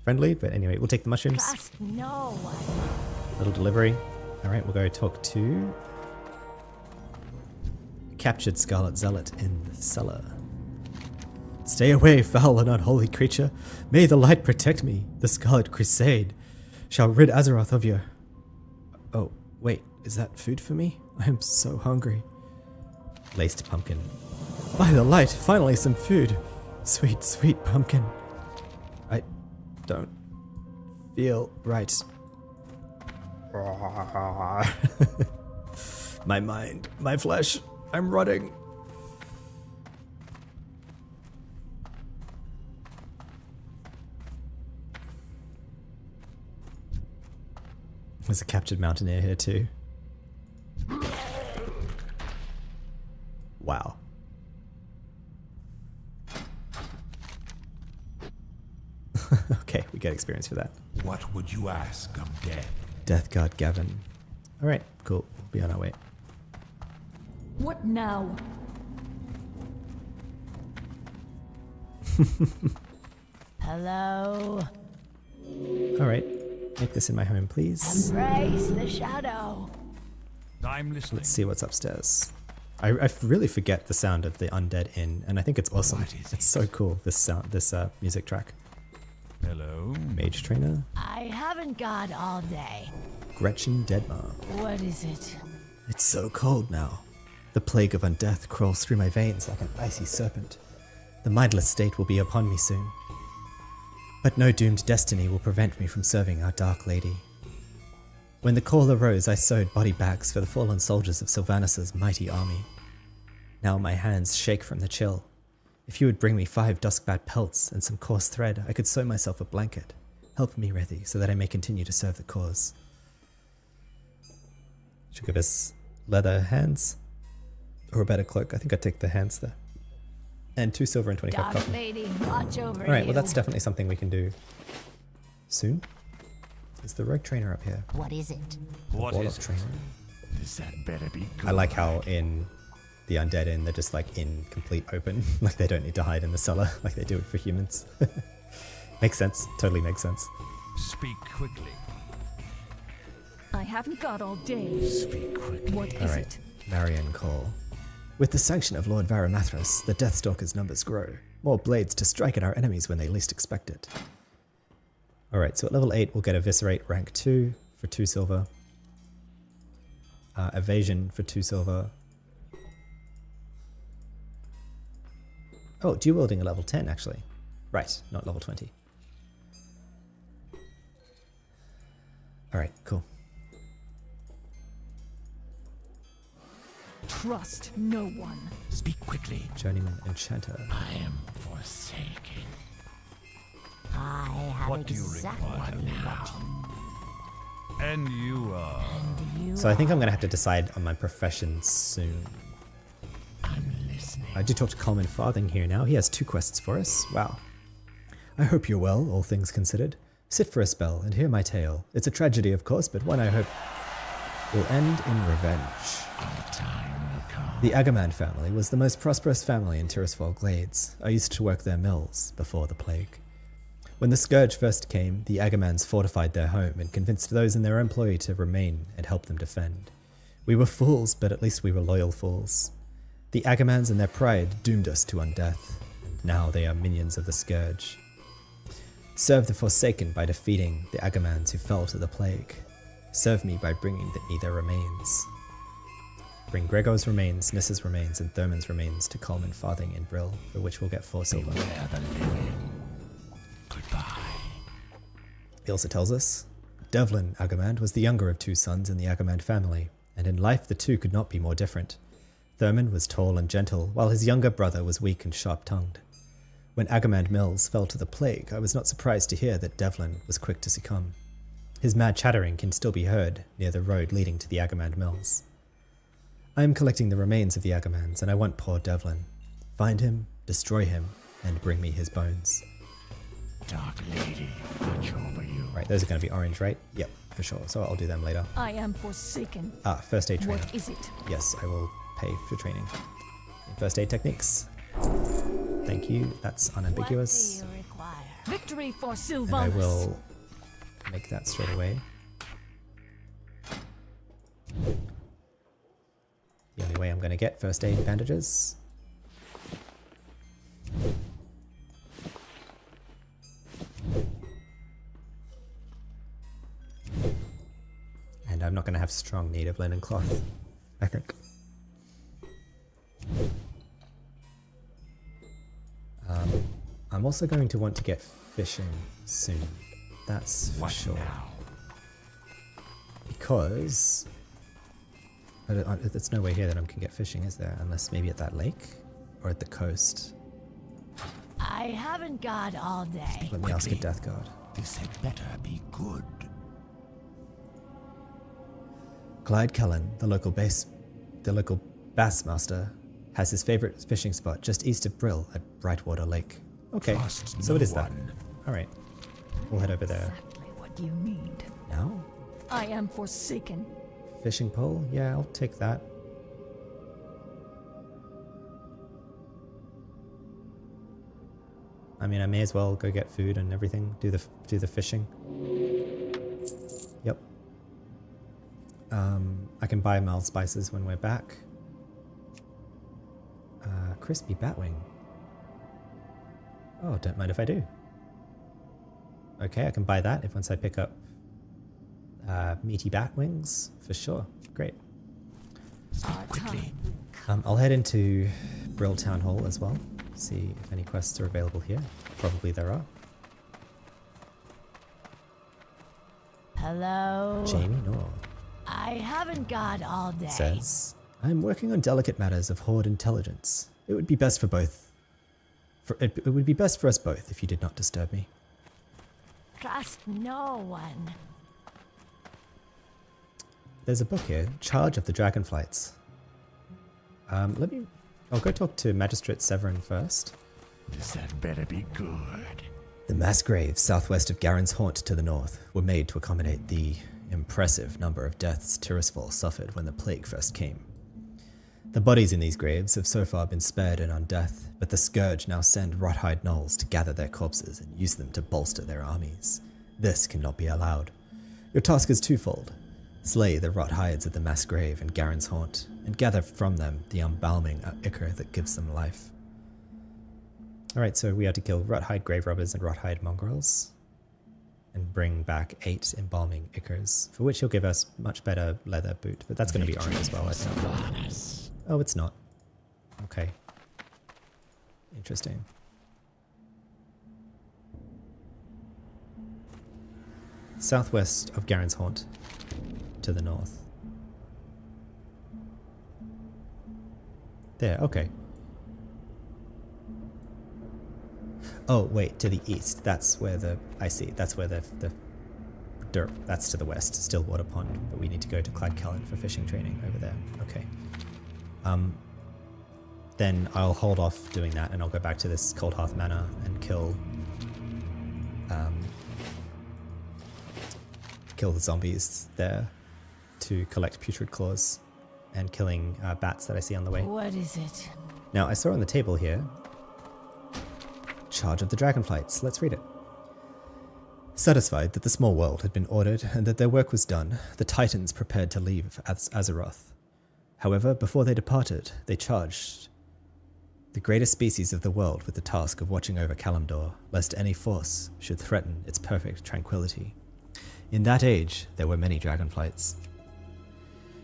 friendly, but anyway, we'll take the mushrooms. Trust no one. Little delivery. Alright, we'll go talk to captured Scarlet Zealot in the cellar. Stay away, foul and unholy creature. May the light protect me. The Scarlet Crusade shall rid Azeroth of your... Oh, wait, is that food for me? I am so hungry. Laced pumpkin. By the light, finally some food. Sweet, sweet pumpkin. I don't feel right. My mind, my flesh, I'm rotting. There's a captured mountaineer here too. Wow. Okay, we get experience for that. What would you ask, Undead? Death God Gavin. Alright, cool. We'll be on our way. What now? Hello. Alright, make this in my home, please. Embrace the shadow. I'm listening. Let's see what's upstairs. I really forget the sound of the Undead Inn, and I think it's awesome. It's so cool, this sound, this music track. Hello. Mage Trainer. I haven't got all day. Gretchen Deadmar. What is it? It's so cold now. The plague of undeath crawls through my veins like an icy serpent. The mindless state will be upon me soon. But no doomed destiny will prevent me from serving our Dark Lady. When the call arose, I sewed body bags for the fallen soldiers of Sylvanus' mighty army. Now my hands shake from the chill. If you would bring me 5 duskbat pelts and some coarse thread, I could sew myself a blanket. Help me, Rethi, so that I may continue to serve the cause. Should give us leather hands? Or a better cloak. I think I'd take the hands there. And 2 silver and 25 Dark copper. Lady, watch over Alright, you. well that's definitely something we can do soon. Is the rogue trainer up here? What is it? What Warlock is it? trainer. This had better be good. I like how in the Undead Inn they're just like in complete open. Like they don't need to hide in the cellar like they do it for humans. Makes sense. Totally makes sense. Speak quickly. I haven't got all day. Speak quickly. What is Alright, it? Marion Call. With the sanction of Lord Varamathras, the Deathstalker's numbers grow. More blades to strike at our enemies when they least expect it. Alright, so at level 8 we'll get Eviscerate rank 2 for 2 silver. Evasion for 2 silver. Oh, dual wielding at level 10 actually. Right, not level 20. Alright, cool. Trust no one. Speak quickly. Journeyman Enchanter. I am forsaken. I have What do you exactly require what And you are. you So I think I'm going to have to decide on my profession soon. I'm listening. I do talk to Coleman Farthing here now. He has 2 quests for us. Wow. I hope you're well, all things considered. Sit for a spell and hear my tale. It's a tragedy, of course, but one I hope will end in revenge. Our time will come. The Agamand family was the most prosperous family in Tirisfal Glades. I used to work their mills before the plague. When the Scourge first came, the Agamands fortified their home and convinced those in their employ to remain and help them defend. We were fools, but at least we were loyal fools. The Agamands and their pride doomed us to undeath. Now they are minions of the Scourge. Serve the Forsaken by defeating the Agamands who fell to the plague. Serve me by bringing me their remains. Bring Gregor's remains, Nissa's remains, and Thurman's remains to Coleman Farthing in Brill, for which we'll get 4 silver. Beware the living. Goodbye. He also tells us, Devlin Agamand was the younger of 2 sons in the Agamand family, and in life the 2 could not be more different. Thurman was tall and gentle, while his younger brother was weak and sharp-tongued. When Agamand Mills fell to the plague, I was not surprised to hear that Devlin was quick to succumb. His mad chattering can still be heard near the road leading to the Agamand Mills. I am collecting the remains of the Agamands, and I want poor Devlin. Find him, destroy him, and bring me his bones. Dark Lady, watch over you. Right, those are going to be orange, right? Yep, for sure. So I'll do them later. I am forsaken. First aid training. What is it? Yes, I will pay for training. First aid techniques. Thank you. That's unambiguous. What do you require? Victory for And I Sylvanus. will make that straight away. The only way I'm going to get first aid bandages. And I'm not going to have strong need of linen cloth, I think. I'm also going to want to get fishing soon. That's for sure. Because there's nowhere here that I can get fishing, is there? Unless maybe at that lake or at the coast. I haven't got all day. Let me ask a death guard. This had better be good. Clyde Cullen, the local bass master, has his favorite fishing spot just east of Brill at Brightwater Lake. Okay, so it is that. All right, we'll head over there. Exactly what you need. Now, I am forsaken. fishing pole. Yeah, I'll take that. I mean, I may as well go get food and everything. Do the fishing. Yep. I can buy mild spices when we're back. Crispy batwing. Oh, don't mind if I do. Okay, I can buy that if once I pick up meaty bat wings for sure. Great. Quickly. I'll head into Brill Town Hall as well. See if any quests are available here. Probably there are. Hello? Jamie Nor I haven't got all day. says, I'm working on delicate matters of Horde intelligence. It would be best for both. It would be best for us both if you did not disturb me. Trust no one. There's a book here, Charge of the Dragonflights. I'll go talk to Magistrate Severin first. This had better be good. The mass graves southwest of Garen's Haunt to the north were made to accommodate the impressive number of deaths Tirisfal suffered when the plague first came. The bodies in these graves have so far been spared and on death, but the Scourge now send Rothhide gnolls to gather their corpses and use them to bolster their armies. This cannot be allowed. Your task is twofold. Slay the Rothides at the mass grave in Garen's Haunt, and gather from them the embalming ichor that gives them life. Alright, so we have to kill Rothhide grave robbers and Rothhide mongrels, and bring back 8 embalming ichors, for which he'll give us much better leather boot, but that's going to be orange as well, I think. Oh, it's not. Okay. Interesting. Southwest of Garen's Haunt, to the north. There, okay. Oh, wait, to the east. That's where I see, that's where the dirt, that's to the west, Stillwater Pond, but we need to go to Clyde Cullen for fishing training over there. Okay. Then I'll hold off doing that and I'll go back to this Cold Hearth Manor and kill the zombies there to collect putrid claws and killing bats that I see on the way. What is it? Now, I saw on the table here, Charge of the Dragonflights. Let's read it. Satisfied that the small world had been ordered and that their work was done, the Titans prepared to leave Azeroth. However, before they departed, they charged the greatest species of the world with the task of watching over Kalimdor, lest any force should threaten its perfect tranquility. In that age, there were many dragonflights.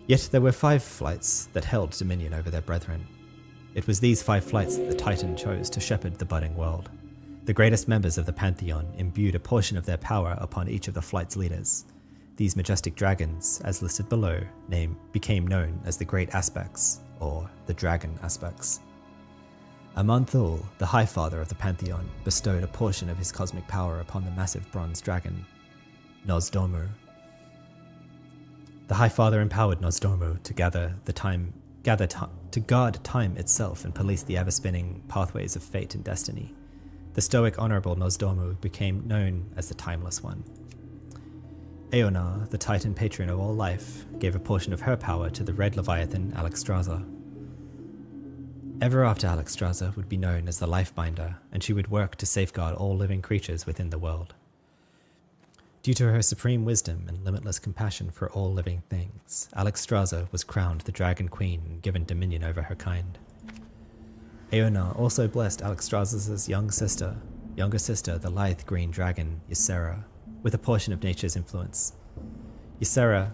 Yet there were 5 flights that held dominion over their brethren. It was these 5 flights that the Titan chose to shepherd the budding world. The greatest members of the Pantheon imbued a portion of their power upon each of the flight's leaders. These majestic dragons, as listed below, became known as the Great Aspects, or the Dragon Aspects. Aman'Thul, the High Father of the Pantheon, bestowed a portion of his cosmic power upon the massive bronze dragon, Nozdormu. The High Father empowered Nozdormu to guard time itself and police the ever-spinning pathways of fate and destiny. The stoic, honorable Nozdormu became known as the Timeless One. Eonar, the Titan patron of all life, gave a portion of her power to the Red Leviathan Alexstrasza. Ever after, Alexstrasza would be known as the Lifebinder, and she would work to safeguard all living creatures within the world. Due to her supreme wisdom and limitless compassion for all living things, Alexstrasza was crowned the Dragon Queen and given dominion over her kind. Eonar also blessed Alexstrasza's younger sister, the lithe green dragon, Ysera, with a portion of nature's influence. Ysera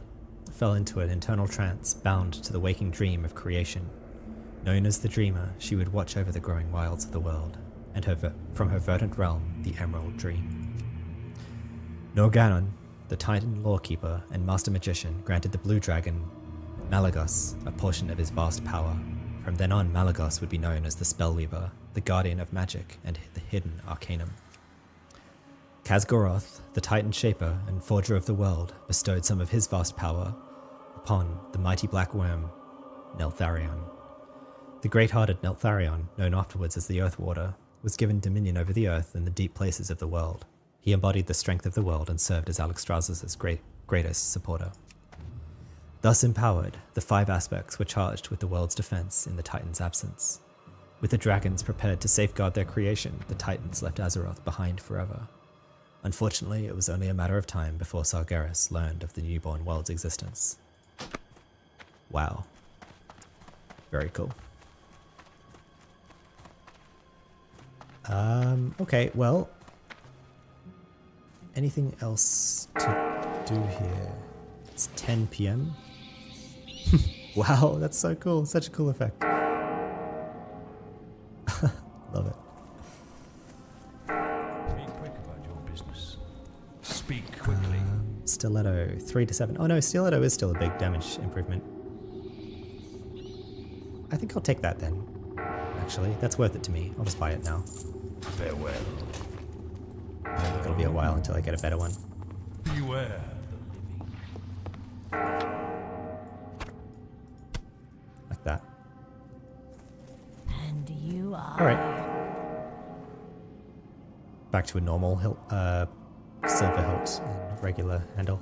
fell into an internal trance, bound to the waking dream of creation. Known as the Dreamer, she would watch over the growing wilds of the world. and from her verdant realm, the Emerald Dream. Norganon, the Titan Lawkeeper and Master Magician, granted the Blue Dragon, Malagos, a portion of his vast power. From then on, Malagos would be known as the Spellweaver, the Guardian of Magic and the Hidden Arcanum. Khazgoroth, the Titan Shaper and Forger of the World, bestowed some of his vast power upon the mighty black worm, Neltharion. The great-hearted Neltharion, known afterwards as the Earthwarder, was given dominion over the earth and the deep places of the world. He embodied the strength of the world and served as Alexstrasza's greatest supporter. Thus empowered, the 5 aspects were charged with the world's defense in the Titans' absence. With the dragons prepared to safeguard their creation, the Titans left Azeroth behind forever. Unfortunately, it was only a matter of time before Sargeras learned of the newborn world's existence. Wow. Very cool. Okay, well, anything else to do here? It's 10 p.m. Wow, that's so cool. Such a cool effect. Love it. Be quick about your business. Speak quickly. Stiletto, 3 to 7. Oh no, Stiletto is still a big damage improvement. I think I'll take that then. Actually, that's worth it to me. I'll just buy it now. Farewell. It'll be a while until I get a better one. Beware the living. Like that. And you are. Alright. Back to a normal hilt, silver hilt and regular handle.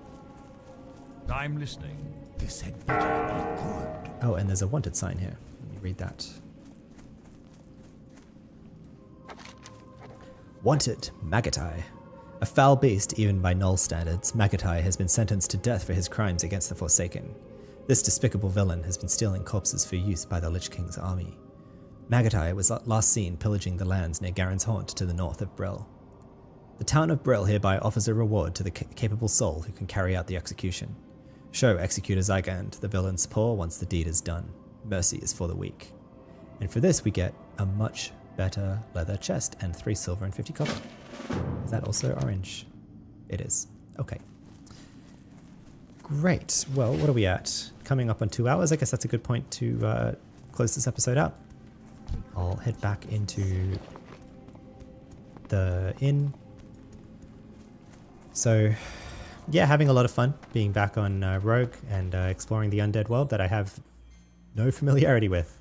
I'm listening. This had better be good. Oh, and there's a wanted sign here. Let me read that. Wanted, Magatai. A foul beast even by Null standards, Magatai has been sentenced to death for his crimes against the Forsaken. This despicable villain has been stealing corpses for use by the Lich King's army. Magatai was last seen pillaging the lands near Garen's Haunt to the north of Brill. The town of Brill hereby offers a reward to the capable soul who can carry out the execution. Show Executor Zygand the villain's paw once the deed is done. Mercy is for the weak. And for this we get a much better leather chest and 3 silver and 50 copper. Is that also orange? It is. Okay. Great. Well, what are we at? Coming up on 2 hours. I guess that's a good point to close this episode out. I'll head back into the inn. So, yeah, having a lot of fun being back on Rogue and exploring the undead world that I have no familiarity with.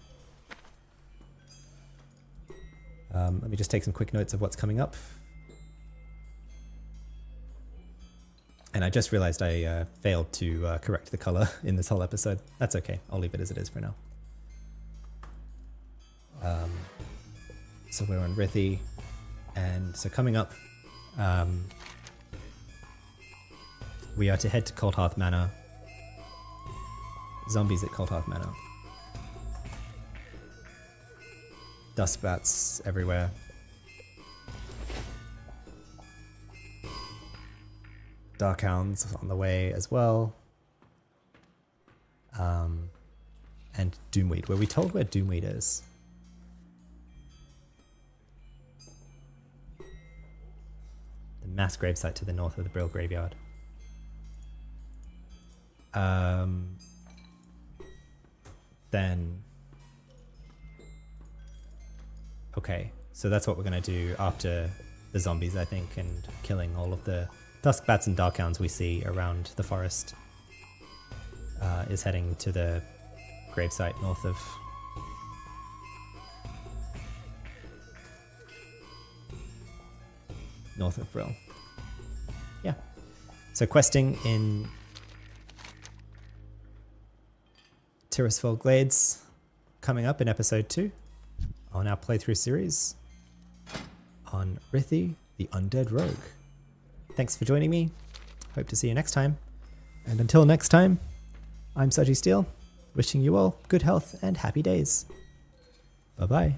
Let me just take some quick notes of what's coming up. And I just realized I failed to correct the color in this whole episode. That's okay. I'll leave it as it is for now. So we're on Rithi. And so coming up, we are to head to Cold Hearth Manor. Zombies at Cold Hearth Manor. Dusk bats everywhere. Darkhounds on the way as well. And Doomweed. Were we told where Doomweed is? The mass gravesite to the north of the Brill Graveyard. Then... Okay, so that's what we're going to do after the zombies, I think, and killing all of the dusk bats and darkhounds we see around the forest. Is heading to the gravesite north of... Brill. Yeah. So questing in Tirisfal Glades coming up in episode 2 on our playthrough series on Rithi, the Undead Rogue. Thanks for joining me. Hope to see you next time. And until next time, I'm Sergi Steele, wishing you all good health and happy days. Bye-bye.